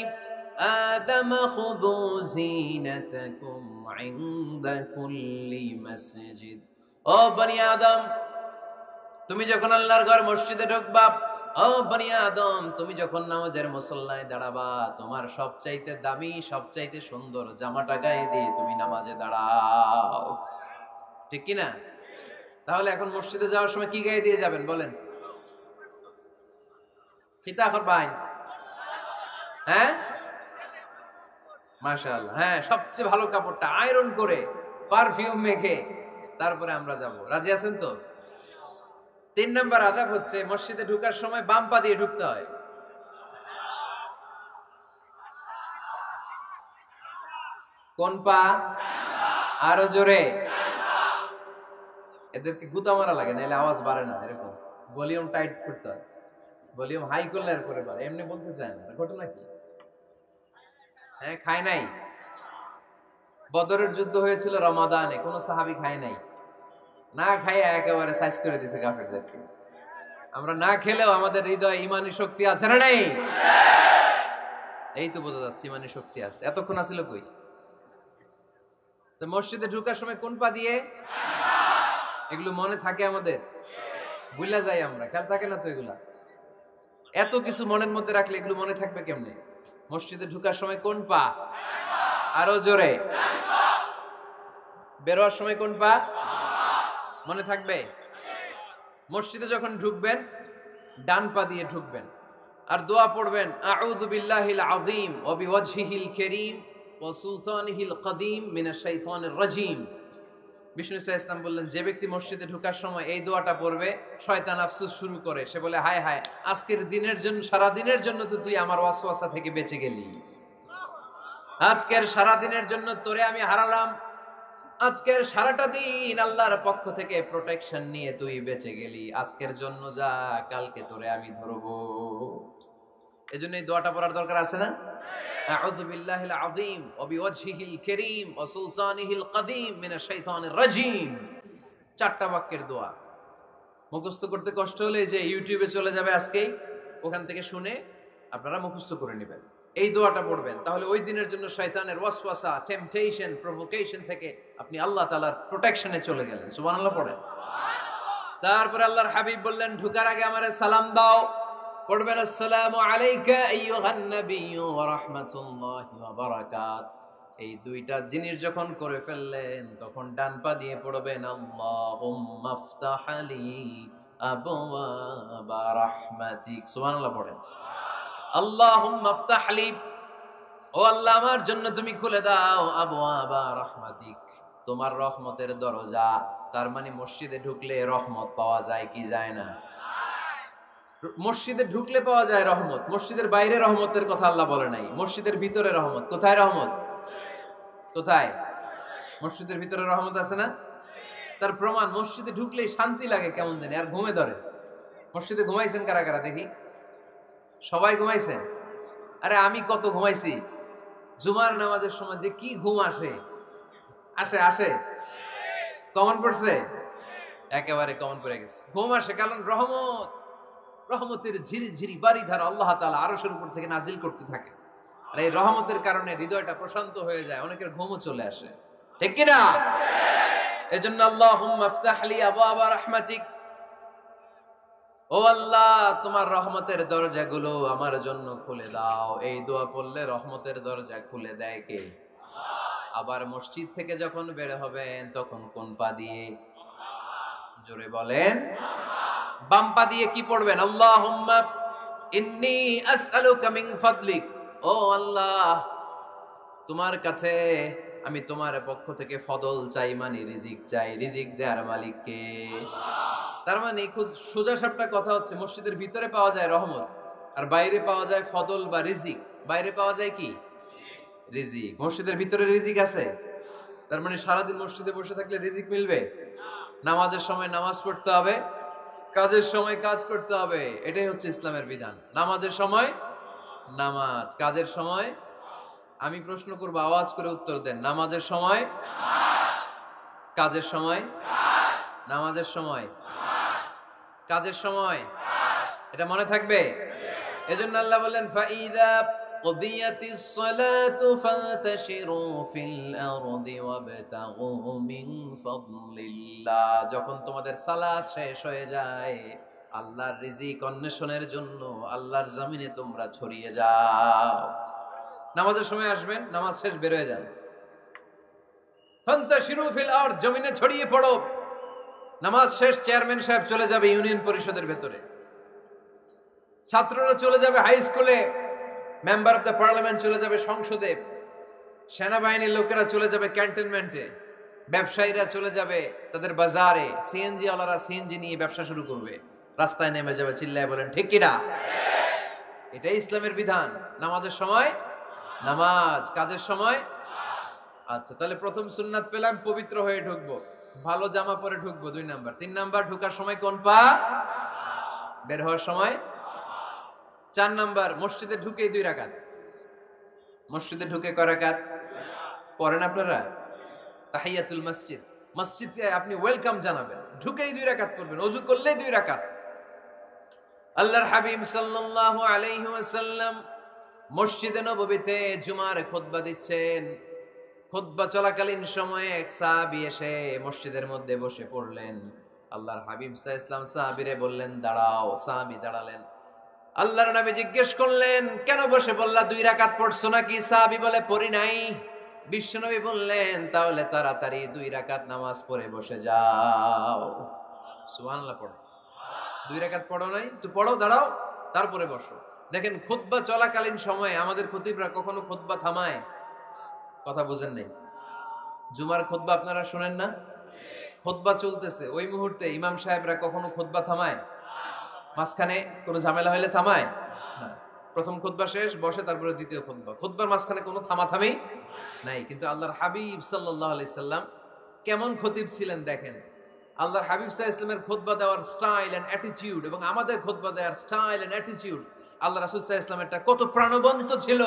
আদম খুযু যিনাতাকুম ইনদা কুল্লি মসজিদ। ও বনি আদম, তুমি যখন আল্লাহর ঘর মসজিদে ঢুকবা, ও বনি আদম, তুমি যখন নামাজের মুসল্লায় দাঁড়াবা, তোমার সবচাইতে দামি, সবচাইতে সুন্দর জামাটা গায়ে দিয়ে তুমি নামাজে দাঁড়াও। ঠিক কি না? তাহলে এখন মসজিদে যাওয়ার সময় কি গায়ে দিয়ে যাবেন বলেন? খিতা করবেন? হ্যাঁ, মাশাআল্লাহ। হ্যাঁ, সবচেয়ে ভালো কাপড়টা আয়রন করে পারফিউম মেখে তারপরে আমরা যাব। রাজি আছেন তো? 3 নম্বর আদব হচ্ছে মসজিদে ঢোকার সময় বাম পা দিয়ে ঢুকতে হয়। কোন পা? আরো জোরে। এদেরকে গুতা মারা লাগে, নাহলে আওয়াজ বাড়ে না। এরকম ভলিউম টাইট করতে হয়, ভলিউম হাই করলে এরপরে বাড়ে। এমনি বলতে চায় না। ঘটনা কি? হ্যাঁ, খায় নাই? বদরের যুদ্ধ হয়েছিল রমাদানে, কোন সাহাবী খায় নাই। না খাইয়া একেবারে সাইজ করে দিছে কাফেরদেরকে। আমরা না খেলেও আমাদের হৃদয়ে ইমানি শক্তি আছে না নাই? এই তো বোঝা যাচ্ছে ইমানি শক্তি আছে। এতক্ষণ আছিল কই? তো মসজিদে ঢোকার সময় কোন পা দিয়ে? এগুলো মনে থাকে আমাদের? ভুলা যাই আমরা, খেয়াল থাকে না তো এগুলা। এত কিছু মনের মধ্যে রাখলে এগুলো মনে থাকবে কেমনে? মসজিদে ঢোকার সময় কোন পা? আরো জোরে। বেরোয়ার সময় কোন পা? মনে থাকবে? মসজিদে যখন ঢুকবেন ডান পা দিয়ে ঢুকবেন, আর দোয়া পড়বেন, আউযু বিল্লাহিল আযীম ওয়া বিওয়াজহিল কারীম ওয়া সুলতানিহিল কদীম মিনাশ শাইতানির রাজীম। বিষ্ণু ইসা ইসলাম বললেন, যে ব্যক্তি মসজিদে ঢোকার সময় এই দোয়াটা পড়বে, শয়তান আফসোস শুরু করে, সে বলে হায় হায়, আজকের দিনের জন্য, সারা দিনের জন্য তো তুই আমার ওয়াসওয়াসা থেকে বেঁচে গেলি, আজকের সারা দিনের জন্য তোরে আমি হারালাম, আজকের সারাটা দিন আল্লাহর পক্ষ থেকে প্রোটেকশন নিয়ে তুই বেঁচে গেলি, আজকের জন্য যা, কালকে তোরে আমি ধরবো। এজন্য এই দোয়াটা পড়ার দরকার আছে না? আউযু বিল্লাহিল আযীম ওয়া বিওয়াজহিল কারীম ওয়া সুলতানিহিল কাদীম মিনাশ শাইতানির রাজীম। চারটা বাক্যের দোয়া। মুখস্থ করতে কষ্ট হলে যে ইউটিউবে চলে যাবে আজকেই, ওখান থেকে শুনে আপনারা মুখস্থ করে নেবেন, এই দোয়াটা পড়বেন, তাহলে ওই দিনের জন্য শয়তানের ওয়াসওয়াসা, টেম্পটেশন, প্রভোকেশন থেকে আপনি আল্লাহ তাআলার প্রোটেকশনে চলে গেলেন। সুবহানাল্লাহ পড়েন। তারপরে আল্লাহর হাবিব বললেন, ঢোকার আগে আমারে সালাম দাও। পড়বেন, আসসালামু আলাইকা আইয়ুহান নাবিয়্যু ওয়া রাহমাতুল্লাহি ওয়া বারাকাত। এই দুইটা জিনিস যখন করে ফেললেন, তখন ডান পা দিয়ে পড়বেন, আল্লাহুম্মা আফতাহ লি আবওয়াবা রাহমাতিক। সুবহানাল্লাহ পড়েন। আল্লাহুম্মা আফতাহ লি, ও আল্লাহ আমার জন্য তুমি খুলে দাও, আবওয়াবা রাহমাতিক, তোমার রহমতের দরজা। তার মানে মসজিদে ঢুকলে রহমত পাওয়া যায় কি যায় না? মসজিদে ঢুকলে পাওয়া যায় রহমত, মসজিদের বাইরে রহমতের কথা আল্লাহ বলে নাই, মসজিদের ভিতরে রহমত। কোথায় রহমত? কোথায়? মসজিদের ভিতরে রহমত আছে না? তার প্রমাণ, মসজিদে ঢুকলেই শান্তি লাগে কেমন জানি, আর ঘুমে ধরে। মসজিদে ঘুমাইছেন কারা কারা দেখি? সবাই ঘুমাইছেন? আরে আমি কত ঘুমাইছি। জুমার নামাজের সময় যে কি ঘুম আসে, আসে আসে, কমন পড়ছে, একেবারে কমন পড়ে গেছে, ঘুম আসে। কারণ রহমত, রহমতের ঝিরি ঝিরি বাড়ি ধারা আল্লাহ তাআলা আরশের উপর থেকে নাজিল করতে থাকে, আর এই রহমতের কারণে হৃদয়টা প্রশান্ত হয়ে যায়, অনেকের ঘুমও চলে আসে, ঠিক কি না? এজন্য আল্লাহুম্মা আফতাহ লি আবওয়াবা রাহমাতিক, ও আল্লাহ তোমার রহমতের দরজাগুলো আমার জন্য খুলে দাও। এই দোয়া পড়লে রহমতের দরজা খুলে দেয় কে? আবার মসজিদ থেকে যখন বের হবেন, তখন কোন পা দিয়ে? জোরে বলেন। বাম পা দিয়ে কি পড়বেন? আল্লাহুম্মা ইন্নী আসআলুকা মিন ফাদলিক, ও আল্লাহ তোমার কাছে আমি তোমার পক্ষ থেকে ফদল চাই, মানে রিজিক চাই, রিজিক দেওয়ার মালিক কে? তার মানে খুব সোজা সাপটা কথা হচ্ছে, মসজিদের ভিতরে পাওয়া যায় রহমত, আর বাইরে পাওয়া যায় ফদল বা রিজিক। বাইরে পাওয়া যায় কি? রিজিক। মসজিদের ভিতরে রিজিক আছে। তার মানে সারাদিন মসজিদে বসে থাকলে রিজিক মিলবে? নামাজের সময় নামাজ পড়তে হবে, কাজের সময় কাজ করতে হবে, এটাই হচ্ছে ইসলামের বিধান। নামাজের সময় নামাজ, কাজের সময়। আমি প্রশ্ন করবো, আওয়াজ করে উত্তর দেন। নামাজের সময়, কাজের সময়, নামাজের সময়, কাজের সময়, এটা মনে থাকবে। এজন্য আল্লাহ বলেন, ফাইদা কুদিয়াতিস সালাতু ফান্তাশিরু ফিল আরদি ওয়াবতাগু মিন ফাদলিল্লাহ। যখন তোমাদের সালাত শেষ হয়ে যায়, আল্লাহর রিজিক অন্বেষণের জন্য আল্লাহর জমিনে তোমরা ছড়িয়ে যাও। নামাজের সময় আসবেন, নামাজ শেষ বের হয়ে যান, ফান্তাশিরু ফিল আরদ, জমিনে ছড়িয়ে পড়ো। নামাজ শেষ, চেয়ারম্যান সাহেব চলে যাবে ইউনিয়ন পরিষদের ভেতরে, ছাত্ররা চলে যাবে হাই স্কুলে, মেম্বার অফ দ্য পার্লামেন্ট চলে যাবে সংসদে, সেনাবাহিনীর লোকেরা চলে যাবে ক্যান্টনমেন্টে, ব্যবসায়ীরা চলে যাবে তাদের বাজারে, সিএনজি ওয়ালারা সিএনজি নিয়ে ব্যবসা শুরু করবে, রাস্তায় নেমে যাবে, চিল্লায় বলেন ঠিক কিনা? এটাই ইসলামের বিধান। নামাজের সময় নামাজ, কাজের সময়। আচ্ছা, তাহলে প্রথম সুন্নাত পেলাম, পবিত্র হয়ে ঢুকবো, ভালো জামা পরে ঢুকবো, 2 নাম্বার। 3 নাম্বার, ঢোকার সময় কোন পা? বের হওয়ার সময় 4 নাম্বার, মসজিদে ঢুকে 2 রাকাত। মসজিদে ঢুকে কয় রাকাত পড়েন আপনারা? তাহিয়াতুল মসজিদ, মসজিদে আপনি ওয়েলকাম জানাবেন, ঢুকেই 2 রাকাত পড়বেন, ওযু করলেই 2 রাকাত। আল্লাহর হাবিব সাল্লাল্লাহু আলাইহি ওয়াসাল্লাম মসজিদে নববীতে জুমার খুতবা দিচ্ছেন। খুতবা চলাকালীন সময়ে এক সাহাবী এসে মসজিদের মধ্যে বসে পড়লেন। আল্লাহর হাবিব সাল্লাল্লাহু আলাইহি ওয়াসাল্লাম সাহাবীরে বললেন দাঁড়াও। সাহাবী দাঁড়ালেন। আল্লাহর নবী জিজ্ঞেস করলেন, কেন বসে বললা? 2 রাকাত পড়ছো নাকি? সাহাবী বলে, পড়ি নাই। বিশ্বনবী বললেন, তাহলে তাড়াতাড়ি 2 রাকাত নামাজ পড়ে বসে যাও। সুবহানাল্লাহ পড়ো। 2 রাকাত পড়ো নাই তো পড়ো, দাঁড়াও, তারপরে বসো। দেখেন, খুতবা চলাকালীন সময়ে আমাদের খতিবরা কখনো খুতবা থামায়? কথা বুঝেন নাই? জুমার খুতবা আপনারা শুনেন না? খুতবা চলতেছে, ওই মুহূর্তে ইমাম সাহেবরা কখনো খুতবা থামায়? মাঝখানে কোনো ঝামেলা হলে থামায় না। প্রথম খুতবা শেষ, বসে, তারপরে দ্বিতীয় খুতবা। খুতবার মাঝখানে কোনো থামাথামি নাই। কিন্তু আল্লাহর হাবিব সাল্লাল্লাহু আলাইহি সাল্লাম কেমন খতিব ছিলেন দেখেন। আল্লাহর হাবিব সাল্লাল্লাহু আলাইহি সাল্লামের খুতবা দেওয়ার স্টাইল এন্ড অ্যাটিটিউড এবং আমাদের খুতবা দেওয়ার স্টাইল এন্ড অ্যাটিটিউড, আল্লাহ রাসূল সাল্লাল্লাহু আলাইহি সাল্লামেরটা কত প্রাণবন্ত ছিল।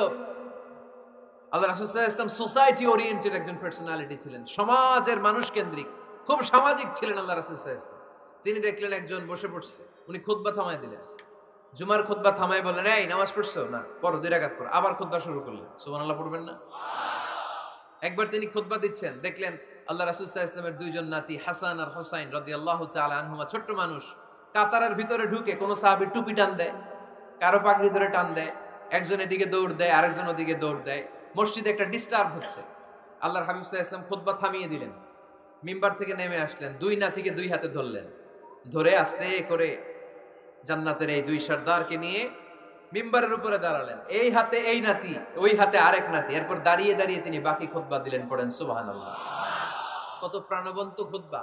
আল্লাহ রাসূল সাল্লাল্লাহু আলাইহি সাল্লাম সোসাইটি ওরিয়েন্টেড একজন পার্সোনালিটি ছিলেন, সমাজের মানুষ কেন্দ্রিক, খুব সামাজিক ছিলেন আল্লাহ রাসূল সাল্লাল্লাহু আলাইহি সাল্লাম। তিনি দেখলেন একজন বসে পড়ছে, উনি খুতবা থামায় দিলেন। জুমার খুতবা থামায় বললেন, এই নামাজ পড়ছো? না, পড়ো, 2 রাকাত পড়ো। আবার খুতবা শুরু করলেন। সুবহানাল্লাহ পড়বেন না? একবার তিনি খুতবা দিচ্ছেন, দেখলেন আল্লাহ রাসূল সাল্লাল্লাহু আলাইহি ওয়াসাল্লামের দুইজন নাতি হাসান আর হুসাইন রাদিয়াল্লাহু তাআলা আনহুমা, ছোট্ট মানুষ, কাতারের ভিতরে ঢুকে কোন সাহাবী টুপি টান দেয়, কারো পাগড়ি ধরে টান দেয়, একজন এদিকে দৌড় দেয়, আরেকজন ওদিকে দৌড় দেয়। মসজিদে একটা ডিস্টার্ব হচ্ছে। আল্লাহর হাবিব সাল্লাল্লাহু আলাইহি ওয়াসাল্লাম খুতবা থামিয়ে দিলেন, মিম্বার থেকে নেমে আসলেন, দুই নাতিকে দুই হাতে ধরলেন, ধরে আস্তে করে জান্নাতের এই দুই সর্দারকে নিয়ে মিম্বারের উপরে দাঁড়ালেন। এই হাতে এই নাতি, ওই হাতে আরেক নাতি। এরপর দাঁড়িয়ে দাঁড়িয়ে তিনি বাকি খুতবা দিলেন। পড়েন সুবহানাল্লাহ। কত প্রাণবন্ত খুতবা।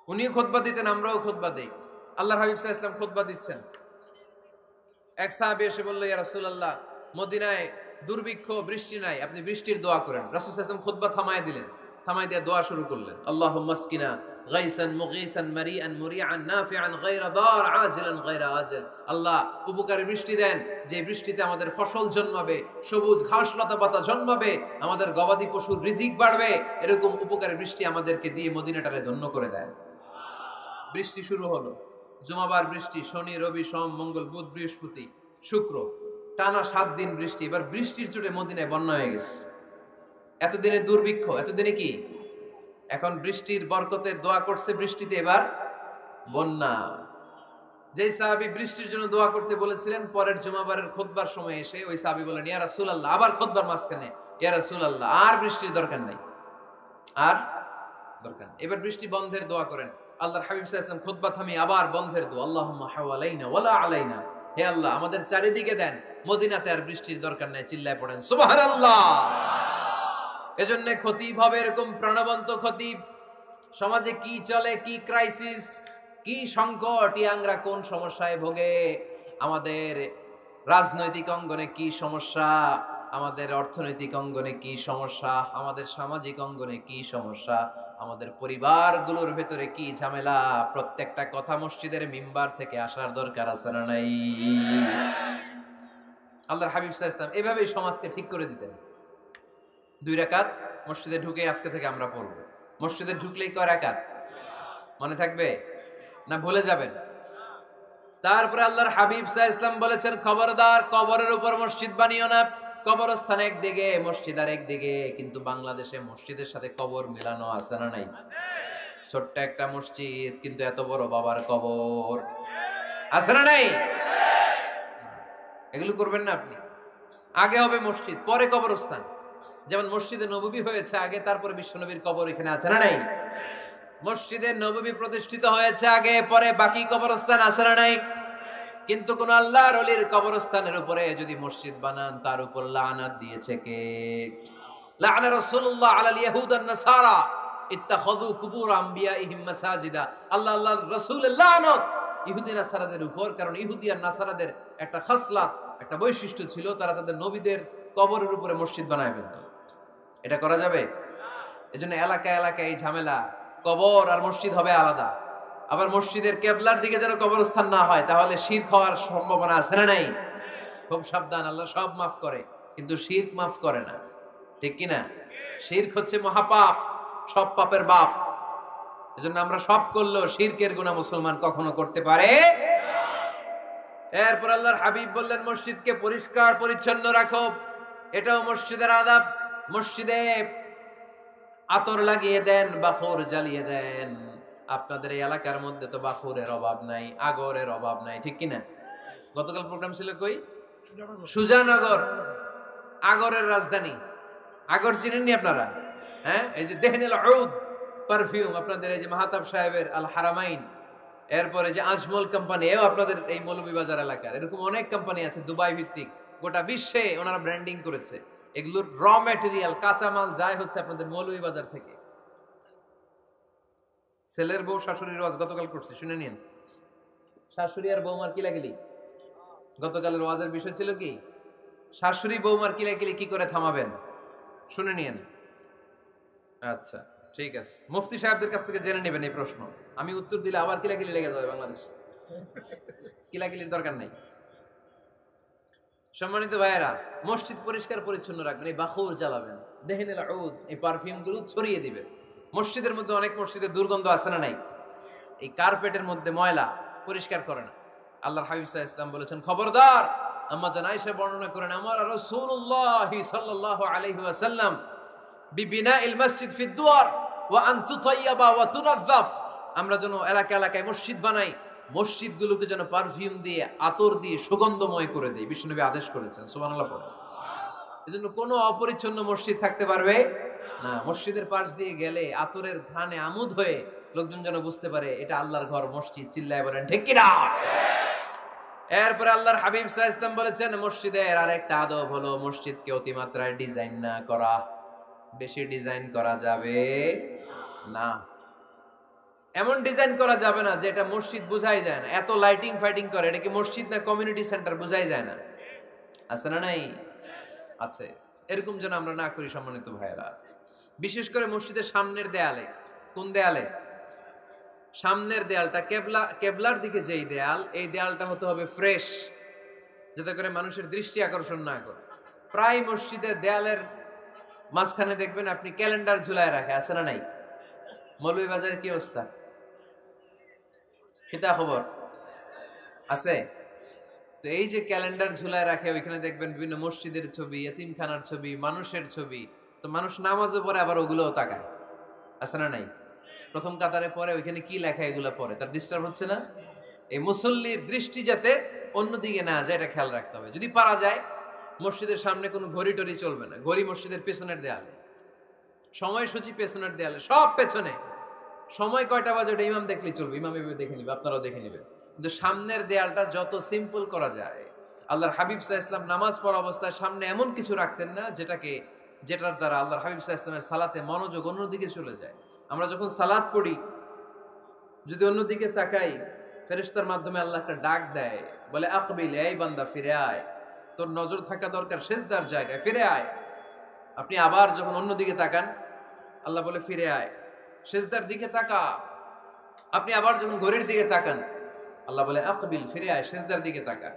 উনিও খুতবা দিতেন, আমরাও খুতবা দেই। আল্লাহর হাবিব সাল্লাল্লাহু আলাইহি ওয়াসাল্লাম খুতবা দিচ্ছেন, এক সাহাবী এসে বলল, ইয়া রাসূলুল্লাহ, মদিনায় দুর্ভিক্ষ, বৃষ্টি নাই, আপনি বৃষ্টির দোয়া করেন। রাসূল সাল্লাল্লাহু আলাইহি ওয়াসাল্লাম খুতবা থামায় দিলেন, থামায় দিয়ে দোয়া শুরু করলেন। আল্লাহুম্মা আসকিনা গাইসান মুগীসান মারিআন মুরিআন নাফিআন গায়রা দার আজিলান গায়রা আজিল। আল্লাহ, উপকারী বৃষ্টি দেন, যে বৃষ্টিতে আমাদের ফসল জন্মাবে, সবুজ ঘাস লতা পাতা জন্মাবে, আমাদের গবাদি পশুর রিজিক বাড়বে। এরকম উপকারী বৃষ্টি আমাদেরকে দিয়ে মদিনাটারে ধন্য করে দেয়। বৃষ্টি শুরু হলো, জুমাবার বৃষ্টি, শনি রবি সোম মঙ্গল বুধ বৃহস্পতি শুক্র, টানা 7 দিন বৃষ্টি। এবার বৃষ্টির চোটে মদিনায় বন্যা হয়ে গেছে। এতদিনে দুর্ভিক্ষ, এতদিনে কি? এখন বৃষ্টির বরকতের দোয়া করছে, বৃষ্টিতে এবার বন্যা। যেই সাহাবী বৃষ্টির জন্য দোয়া করতে বলেছিলেন, পরের জুমাবারের খুতবার সময় এসে ওই সাহাবী বলেন, ইয়া রাসূলুল্লাহ, আবার খুতবার মাঝখানে, ইয়া রাসূলুল্লাহ, আর বৃষ্টির দরকার নাই, আর দরকার নেই। এবার বৃষ্টি বন্ধের দোয়া করেন। আল্লাহর হাবিব সাল্লাল্লাহু আলাইহি ওয়াসাল্লাম খুতবা থামিয়ে আবার বন্ধের দোয়া, আল্লাহুম্মা হাওয়ালাইনা ওয়ালা আলাইনা। হে আল্লাহ, আমাদের চারিদিকে দেন, মদিনাতে আর বৃষ্টির দরকার নাই। চিল্লায় পড়েন সুবহানাল্লাহ। এজন্য খতিব হবে এরকম প্রাণবন্ত খতিব। সমাজে কি চলে, কি ক্রাইসিস, কি সংকট, ইয়াংরা কোন সমস্যায় ভোগে, আমাদের রাজনৈতিক অঙ্গনে কি সমস্যা, আমাদের অর্থনৈতিক অঙ্গনে কি সমস্যা, আমাদের সামাজিক অঙ্গনে কি সমস্যা, আমাদের পরিবারগুলোর ভেতরে কি ঝামেলা, প্রত্যেকটা কথা মসজিদের মিম্বার থেকে আসার দরকার আছে না নাই? আল্লাহর হাবিব সাল্লাল্লাহু আলাইহি ওয়াসাল্লাম এভাবেই সমাজকে ঠিক করে দিতেন। 2 রাকাত মসজিদে ঢুকে আজকে থেকে আমরা পড়ব। মসজিদে ঢুকলেই কয় রাকাত? মনে থাকবে না ভুলে যাবেন? তারপরে আল্লাহর হাবিব সাল্লাল্লাহু আলাইহি ওয়াসাল্লাম বলেছেন, খবরদার কবরের উপর মসজিদ বানিও না। কবরস্থান একদিকে, মসজিদ আর একদিকে। কিন্তু বাংলাদেশে মসজিদের সাথে কবর মেলানো আছে না নাই? ছোট্ট একটা মসজিদ, কিন্তু এত বড় বাবার কবর আছে না নাই? এগুলো করবেন না আপনি। আগে হবে মসজিদ, পরে কবরস্থান। যেমন মসজিদে নববী হয়েছে আগে, তারপরে বিশ্বনবীর কবর এখানে আছে না নাই? মসজিদে নববী প্রতিষ্ঠিত হয়েছে আগে, পরে বাকি কবরস্থান আছে না নাই? কিন্তু কোন আল্লাহর ওলির কবরস্থানের উপরে যদি মসজিদ বানান, তার উপর লানাত দিয়েছে কে? লাআনা রাসূলুল্লাহ আলাল ইয়াহুদ ওয়ান নাসারা ইত্তাখাযু কুবুর আমবিয়াইহিম মাসাজিদা। আল্লাহর রাসূলের লানত ইহুদি নাসারাদের উপর, কারণ ইহুদি আর নাসারাদের একটা খাসলাত, একটা বৈশিষ্ট্য ছিল, তারা তাদের নবীদের কবরের উপরে মসজিদ বানায় ফেলত। এটা করা যাবে? এজন্য এলাকায় এলাকায় এই ঝামেলা, কবর আর মসজিদ হবে আলাদা। আবার মসজিদের কেবলার দিকে যেন কবরস্থান না হয়, তাহলে শিরক হওয়ার সম্ভাবনা আছে না নাই? খুব সাবধান, আল্লাহ সব মাফ করে কিন্তু শিরক মাফ করে না, ঠিক কি না? শিরক হচ্ছে মহাপাপ, সব পাপের বাপ। এজন্য আমরা সব করলেও শিরকের গুনাহ মুসলমান কখনো করতে পারে। এরপর আল্লাহর হাবিব বললেন, মসজিদকে পরিষ্কার পরিচ্ছন্ন রাখো, এটাও মসজিদের আদাব। মসজিদে আতর লাগিয়ে দেন, বাখুর জ্বালিয়ে দেন। আপনাদের এই এলাকার মধ্যে তো বাখুরের অভাব নাই, আগরের অভাব নাই, ঠিক কিনা? গতকাল প্রোগ্রাম ছিল কই? সুজানগর, আগরের রাজধানী। আগর চিনেননি আপনারা? হ্যাঁ, এই যে দেহনেল উদ পারফিউম, আপনাদের এই যে মাহতাব সাহেবের আল হারামাইন, এরপরে যে আজমল কোম্পানি, এও আপনাদের এই মৌলভীবাজার এলাকার। এরকম অনেক কোম্পানি আছে দুবাই ভিত্তিক, গোটা বিশ্বে ওনারা ব্র্যান্ডিং করেছে। এগুলোর র ম্যাটেরিয়াল, কাঁচামাল যায় হচ্ছে আপনাদের মৌলভীবাজার থেকে। ছেলের বউ শাশুড়ির ওয়াজ গতকাল করছি, শুনে নিন। শাশুড়ি আর বৌমার কিলাকিলি, গতকালের ওয়াজের বিষয় ছিল কি? শাশুড়ি বৌমার কিলাকিলি কি করে থামাবেন, শুনে নিন। আচ্ছা, ঠিক আছে, মুফতি সাহেবদের কাছ থেকে জেনে নেবেন এই প্রশ্ন। আমি উত্তর দিলে আবার কিলাকিলি লেগে যাবে বাংলাদেশ। কিলাকিলির দরকার নেই। সম্মানিত ভাইয়েরা, মসজিদ পরিষ্কার পরিচ্ছন্ন রাখবেন, এই বাখুর জ্বালাবেন, দেহিনুল উদ, এই পারফিউম গুলো ছড়িয়ে দিবেন। মসজিদের মধ্যে অনেক মসজিদে দুর্গন্ধ আছে না নাই? এই কার্পেটের মধ্যে ময়লা, পরিষ্কার করে না। আল্লাহর হাবিব সাল্লাল্লাহু আলাইহি ওয়াসাল্লাম বলেছেন, খবরদার। আম্মা জান আয়েশা বর্ণনা করেন, আমার রাসূলুল্লাহ সাল্লাল্লাহু আলাইহি ওয়াসাল্লাম বিবিনাইল মসজিদ ফি দুয়ার ওয়া আন তুতাইয়াবা ওয়া তুনাযাফ, আমরা যেন এলাকা এলাকায় মসজিদ বানাই, মসজিদগুলোকে যেন পারফিউম দিয়ে, আতর দিয়ে সুগন্ধময় করে দেই। বিশ্বনবী আদেশ করেছেন, সুবহানাল্লাহ পড়ুন। এজন্য কোনো অপরিচ্ছন্ন মসজিদ থাকতে পারবে না। মসজিদের পাশ দিয়ে গেলে আতরের ঘ্রাণে আমোদ হয়ে লোকজন যেন বুঝতে পারে এটা আল্লাহর ঘর, মসজিদ। চিল্লায় বলেন ঠিক কি না? এরপরে আল্লাহর হাবিব সাল্লাল্লাহু আলাইহি ওয়াসাল্লাম বলেছেন, মসজিদের আরেকটা আদব হলো মসজিদকে অতিমাত্রায় ডিজাইন না করা। বেশি ডিজাইন করা যাবে না। এমন ডিজাইন করা যাবে না যে এটা মসজিদ বোঝাই যায় না। এত লাইটিং ফাইটিং করে, এটা কি মসজিদ না কমিউনিটি সেন্টার বোঝাই যায় না। আছে না নাই? আছে। এরকম যেন আমরা না করি সম্মানিত ভাইয়েরা। বিশেষ করে মসজিদের সামনের দেয়ালে। কোন দেয়ালে? সামনের দেয়ালটা কেবলার দিকে যেই দেয়াল, এই দেয়ালটা হতে হবে ফ্রেশ, যাতে করে মানুষের দৃষ্টি আকর্ষণ না করে। প্রায় মসজিদের দেয়ালের মাঝখানে দেখবেন আপনি ক্যালেন্ডার ঝুলায় রাখে, আছে না নাই? মৌলভীবাজারের কি অবস্থা? খিতা খবর আছে? তো এই যে ক্যালেন্ডার ঝুলায় রাখে, ওইখানে দেখবেন বিভিন্ন মসজিদের ছবি, এতিমখানার ছবি, মানুষের ছবি। তো মানুষ নামাজও পড়ে, আবার ওগুলোও তাকায়, আছে না নাই? প্রথম কাতারে পরে ওইখানে কি লেখা, এগুলো পরে তার ডিস্টার্ব হচ্ছে না? এই মুসল্লির দৃষ্টি যাতে অন্যদিকে না যায়, এটা খেয়াল রাখতে হবে। যদি পারা যায়, মসজিদের সামনে কোনো ঘড়ি টড়ি চলবে না। ঘড়ি মসজিদের পেছনের দেয়ালে, সময়সূচি পেছনের দেয়ালে, সব পেছনে। সময় কয়টা বাজে ওটা ইমাম দেখলেই চলবে, ইমাম এভাবে দেখে নিবে, আপনারাও দেখে নিবেন। কিন্তু সামনের দেয়ালটা যত সিম্পল করা যায়। আল্লাহর হাবিব সাল্লাল্লাহু আলাইহি ওয়াসাল্লাম নামাজ পড়া অবস্থায় সামনে এমন কিছু রাখতেন না যেটার দ্বারা আল্লাহর হাবিব সাল্লাল্লাহু আলাইহি ওয়াসাল্লামের সালাতে মনোযোগ অন্যদিকে চলে যায়। আমরা যখন সালাত পড়ি, যদি অন্যদিকে তাকাই, ফেরেশতার মাধ্যমে আল্লাহ একটা ডাক দেয়, বলে আকবিল, এই বান্দা ফিরে আয়, তোর নজর থাকা দরকার সিজদার জায়গায়, ফিরে আয়। আপনি আবার যখন অন্যদিকে তাকান, আল্লাহ বলে ফিরে আয়, সিজদার দিকে তাকা। আপনি আবার যখন ঘড়ির দিকে তাকান, আল্লাহ বলে আকবিল, ফিরে আয়, সিজদার দিকে তাকা।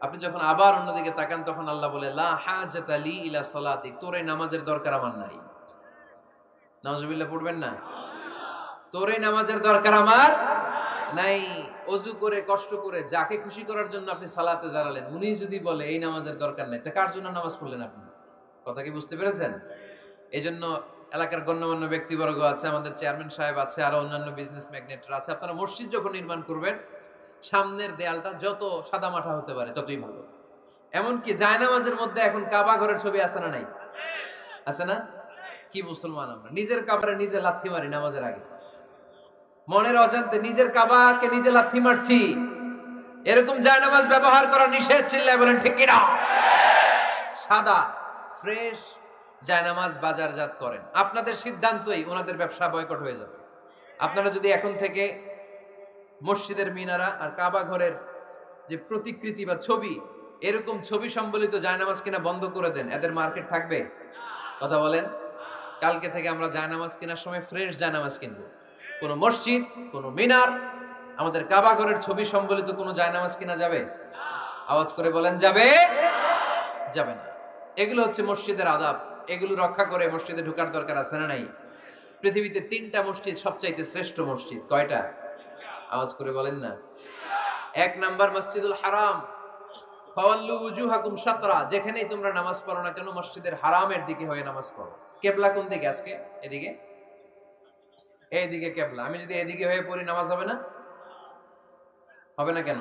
আপনি যখন আবার অন্যদিকে তাকান, তখন আল্লাহ বলে লা হাজাতা লি ইলা সালাতিক, তোর এই নামাজের দরকার আমার নাই। নাউজুবিল্লাহ পড়বেন না? তোর এই নামাজের দরকার আমার নাই। অজু করে কষ্ট করে যাকে খুশি করার জন্য আপনি সালাতে দাঁড়ালেন, উনি যদি বলে এই নামাজের দরকার নাই, তা কার জন্য নামাজ পড়লেন আপনি? কথা কি বুঝতে পেরেছেন? এই জন্য এলাকার গণ্যমান্য ব্যক্তিবর্গ আছে, আমাদের চেয়ারম্যান সাহেব আছে, আরো অন্যান্য বিজনেস ম্যাগনেটরা আছে, আপনারা মসজিদ যখন নির্মাণ করবেন, সামনের দেয়ালটা যত সাদামাটা হতে পারে ততই ভালো। এমনকি জায়নামাজের মধ্যে এখন কাবা ঘরের ছবি আছে না নাই? আছে না? কি মুসলমান আমরা, নিজের কাবারে নিজে লাথি মারি নামাজের আগে, মনের অজান্তে নিজের কাবাকে নিজে লাথি মারছি। এরকম জায়নামাজ ব্যবহার করা নিষেধ। চিল্লায় বলেন ঠিক কিনা? সাদা ফ্রেশ জায়নামাজ বাজারজাত করেন, আপনাদের সিদ্ধান্তই ওনাদের ব্যবসা বয়কট হয়ে যাবে। আপনারা যদি এখন থেকে মসজিদের মিনারা আর কাবা ঘরের যে প্রতিকৃতি বা ছবি, এরকম ছবি সম্বলিত জায়নামাজ কিনা বন্ধ করে দেন, এদের মার্কেট থাকবে? কথা বলেন। কালকে থেকে আমরা জায়নামাজ কেনার সময় ফ্রেশ জায়নামাজ কিনবো। কোন মসজিদ, কোন মিনার, আমাদের কাবা ঘরের ছবি সম্বলিত কোন জায়নামাজ কিনা যাবে? আওয়াজ করে বলেন, যাবে? যাবে না। এগুলো হচ্ছে মসজিদের আদাব। এগুলো রক্ষা করে মসজিদে ঢোকার দরকার আছে না নাই? পৃথিবীতে 3টা মসজিদ সবচাইতে শ্রেষ্ঠ মসজিদ। কয়টা? আওয়াজ করে বলেন না। 1 নাম্বার মসজিদুল হারাম, ফাওয়াল্লু উজুহাকুম শাতরা, যেখানেই তোমরা নামাজ পড়ো না কেন মসজিদের হারামের দিকে হয়ে নামাজ পড়ো। কিবলা কোন দিকে আজকে? এদিকে, এইদিকে কিবলা। আমি যদি এদিকে হয়ে পড়ি, নামাজ হবে না? হবে না কেন?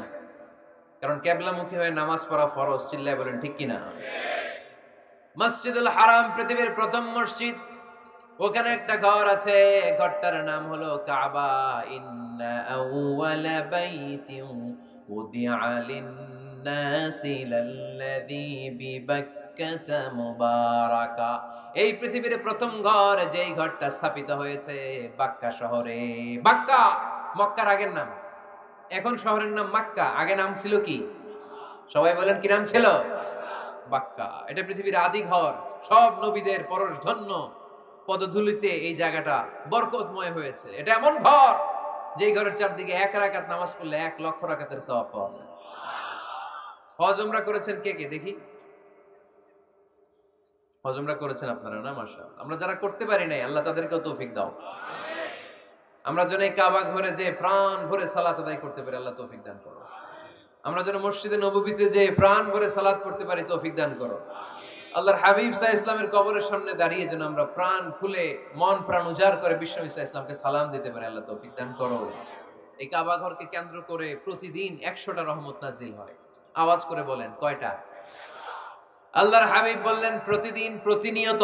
কারণ কিবলামুখী হয়ে নামাজ পড়া ফরজ। চিল্লায় বলেন ঠিক কিনা? মসজিদুল হারাম পৃথিবীর প্রথম মসজিদ। ওখানে একটা ঘর আছে, ঘরটার নাম হলো কাবা। ইন্না আউওয়ালা বাইতিন উদিআ লিন-নাসি লাল্লাযী বিবাক্কাতা বিবাক্কাতা মুবারাকা। এই পৃথিবীর প্রথম ঘর যেই ঘরটা স্থাপিত হয়েছে বাক্কা শহরে। বাক্কা মক্কার আগের নাম, এখন শহরের নাম মাক্কা, আগে নাম ছিল কি? সবাই বলেন কি নাম ছিল? বাক্কা। এটা পৃথিবীর আদি ঘর, সব নবীদের পরশধন্য পদধূলিতে এই জায়গাটা বরকতময় হয়েছে। এটা এমন ঘর যেই ঘরের চারদিকে 1 রাকাত নামাজ পড়লে 1 লক্ষ রাকাতের সওয়াব পাওয়া যায়। হজ উমরা করেছেন কে কে দেখি? হজ উমরা করেছেন আপনারা না? মাশাআল্লাহ। আমরা যারা করতে পারি নাই আল্লাহ তাদেরকেও তৌফিক দাও। আমরা যেন এই কাবা ঘরে যে প্রাণ ভরে সালাত আদায় করতে পারি, আল্লাহ তৌফিক দান করো। আমরা যেন মসজিদে নববীতে যে প্রাণ ভরে সালাত পড়তে পারি, তৌফিক দান করো। আল্লাহর হাবিব সাল্লাল্লাহু আলাইহি ইসলামের কবরের সামনে দাঁড়িয়ে যেন আমরা প্রাণ খুলে মন প্রাণ উজাড় করে বিশ্বনবী সাল্লাল্লাহু আলাইহি ইসলামকে সালাম দিতে পারি, আল্লাহ তৌফিক দান করো। এই কাবা ঘরকে কেন্দ্র করে প্রতিদিন 100টা রহমত নাজিল হয়। আওয়াজ করে বলেন কয়টা? আল্লাহর হাবিব বললেন প্রতিদিন প্রতিনিয়ত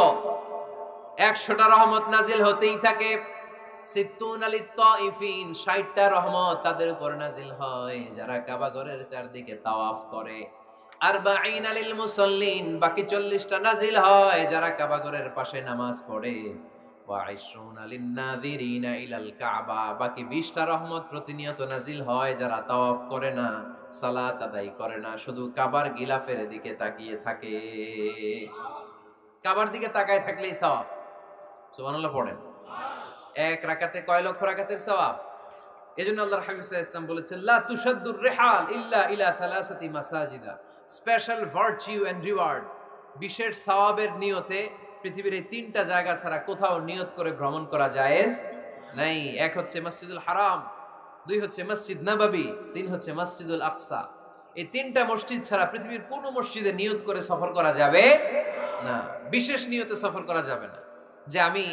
100টা রহমত নাজিল হতেই থাকে। 60টা রহমত তাদের উপর নাজিল হয় যারা কাবা ঘরের চারদিকে তাওয়াফ করে। 40 লিল মুসাল্লিন, বাকি 40টা নাজিল হয় যারা কাবা ঘরের পাশে নামাজ পড়ে। ওয়া 20 লিন নাযিরিনা ইলাল কাবা, বাকি 20টা রহমত প্রতিনিয়ত নাজিল হয় যারা তাওয়াফ করে না, সালাত আদায় করে না, শুধু কাবার গিলাফের দিকে তাকিয়ে থাকে। কাবার দিকে তাকায় থাকলেই সওয়াব। সুবহানাল্লাহ পড়েন। 1 রাকাতে কয় লক্ষ রাকাতের সওয়াব? এজন্য আল্লাহর হাবিব সাল্লাল্লাহু আলাইহি ওয়াসাল্লাম বলেছেন লা তুশাদ্দুর রিহাল ইল্লা ইলা সালাসাতি মাসাজিদা, স্পেশাল ভার্চু এন্ড রিওয়ার্ড, বিশেষ সওয়াবের নিয়তে পৃথিবীর এই 3টা জায়গা ছাড়া কোথাও নিয়ত করে ভ্রমণ করা জায়েজ নাই। এক হচ্ছে মসজিদুল হারাম, 2 হচ্ছে মসজিদ নববী, 3 হচ্ছে মসজিদুল আকসা। এই 3টা মসজিদ ছাড়া পৃথিবীর কোনো মসজিদে নিয়ত করে সফর করা যাবে না। বিশেষ নিয়তে সফর করা যাবে না যে আমি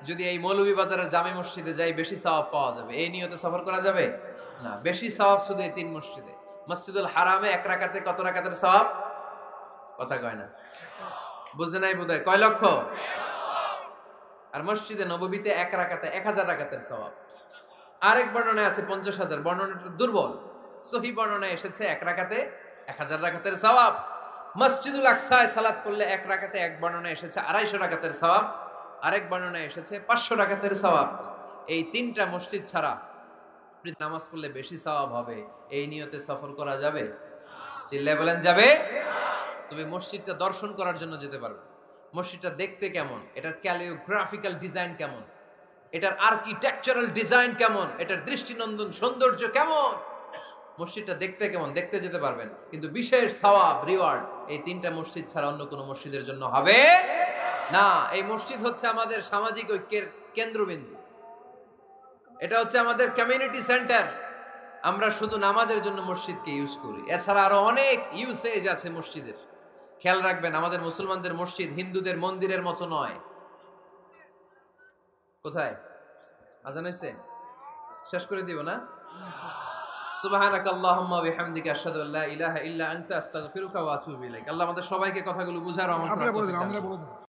যদি এই মৌলভীবাজারের জামে মসজিদে যাই বেশি সওয়াব পাওয়া যাবে, এই নিয়তে সফর করা যাবে না। বেশি সওয়াব শুধু এই 3 মসজিদে। মসজিদুল হারামে 1 রাকাতে কত রাকাতের সওয়াব? কথা কয় না, বুঝে নাই বোধহয়। কয় লক্ষ? আর মসজিদে নববীতে 1 রাকাতে 1000 রাকাতের সওয়াব। আরেক বর্ণনায় আছে 50,000, বর্ণনাটা দুর্বল। সহিহ বর্ণনায় এসেছে 1 রাকাতে 1000 রাকাতের সওয়াব। মসজিদুল আকসায় সালাত পড়লে 1 রাকাতে, এক বর্ণনায় এসেছে 250 রাকাতের সওয়াব, আরেক বর্ণনায় এসেছে 500 রাকাতের সওয়াব। এই 3টা মসজিদ ছাড়া নামাজ পড়লে বেশি সওয়াব হবে, এই নিয়তে সফর করা যাবে? চিল্লায় বলেন যাবে? তবে মসজিদটা দর্শন করার জন্য যেতে পারবে। মসজিদটা দেখতে কেমন, এটার ক্যালিওগ্রাফিক্যাল ডিজাইন কেমন, এটার আর্কিটেকচারাল ডিজাইন কেমন, এটার দৃষ্টিনন্দন সৌন্দর্য কেমন, মসজিদটা দেখতে কেমন, দেখতে যেতে পারবেন। কিন্তু বিশেষ সওয়াব রিওয়ার্ড এই 3টা মসজিদ ছাড়া অন্য কোনো মসজিদের জন্য হবে না। এই মসজিদ হচ্ছে আমাদের সামাজিক ঐক্যের কেন্দ্রবিন্দু, এটা হচ্ছে আমাদের কমিউনিটি সেন্টার। আমরা শুধু নামাজের জন্য মসজিদকে ইউজ করি, এছাড়া আরো অনেক ইউসেজ আছে মসজিদের। খেয়াল রাখবেন, আমাদের মুসলমানদের মসজিদ হিন্দুদের মন্দিরের মতো নয়। কোথায় আজান হইছে? শেষ করে দিব না? সুবহানাকাল্লাহুম্মা ওয়া বিহামদিকা আশহাদু আল্লা ইলাহা ইল্লা আনতা আস্তাগফিরুকা ওয়া আতুবু ইলাইক। আল্লাহ আমাদের সবাইকে কথাগুলো বুঝার আমল করার তৌফিক দান করুন।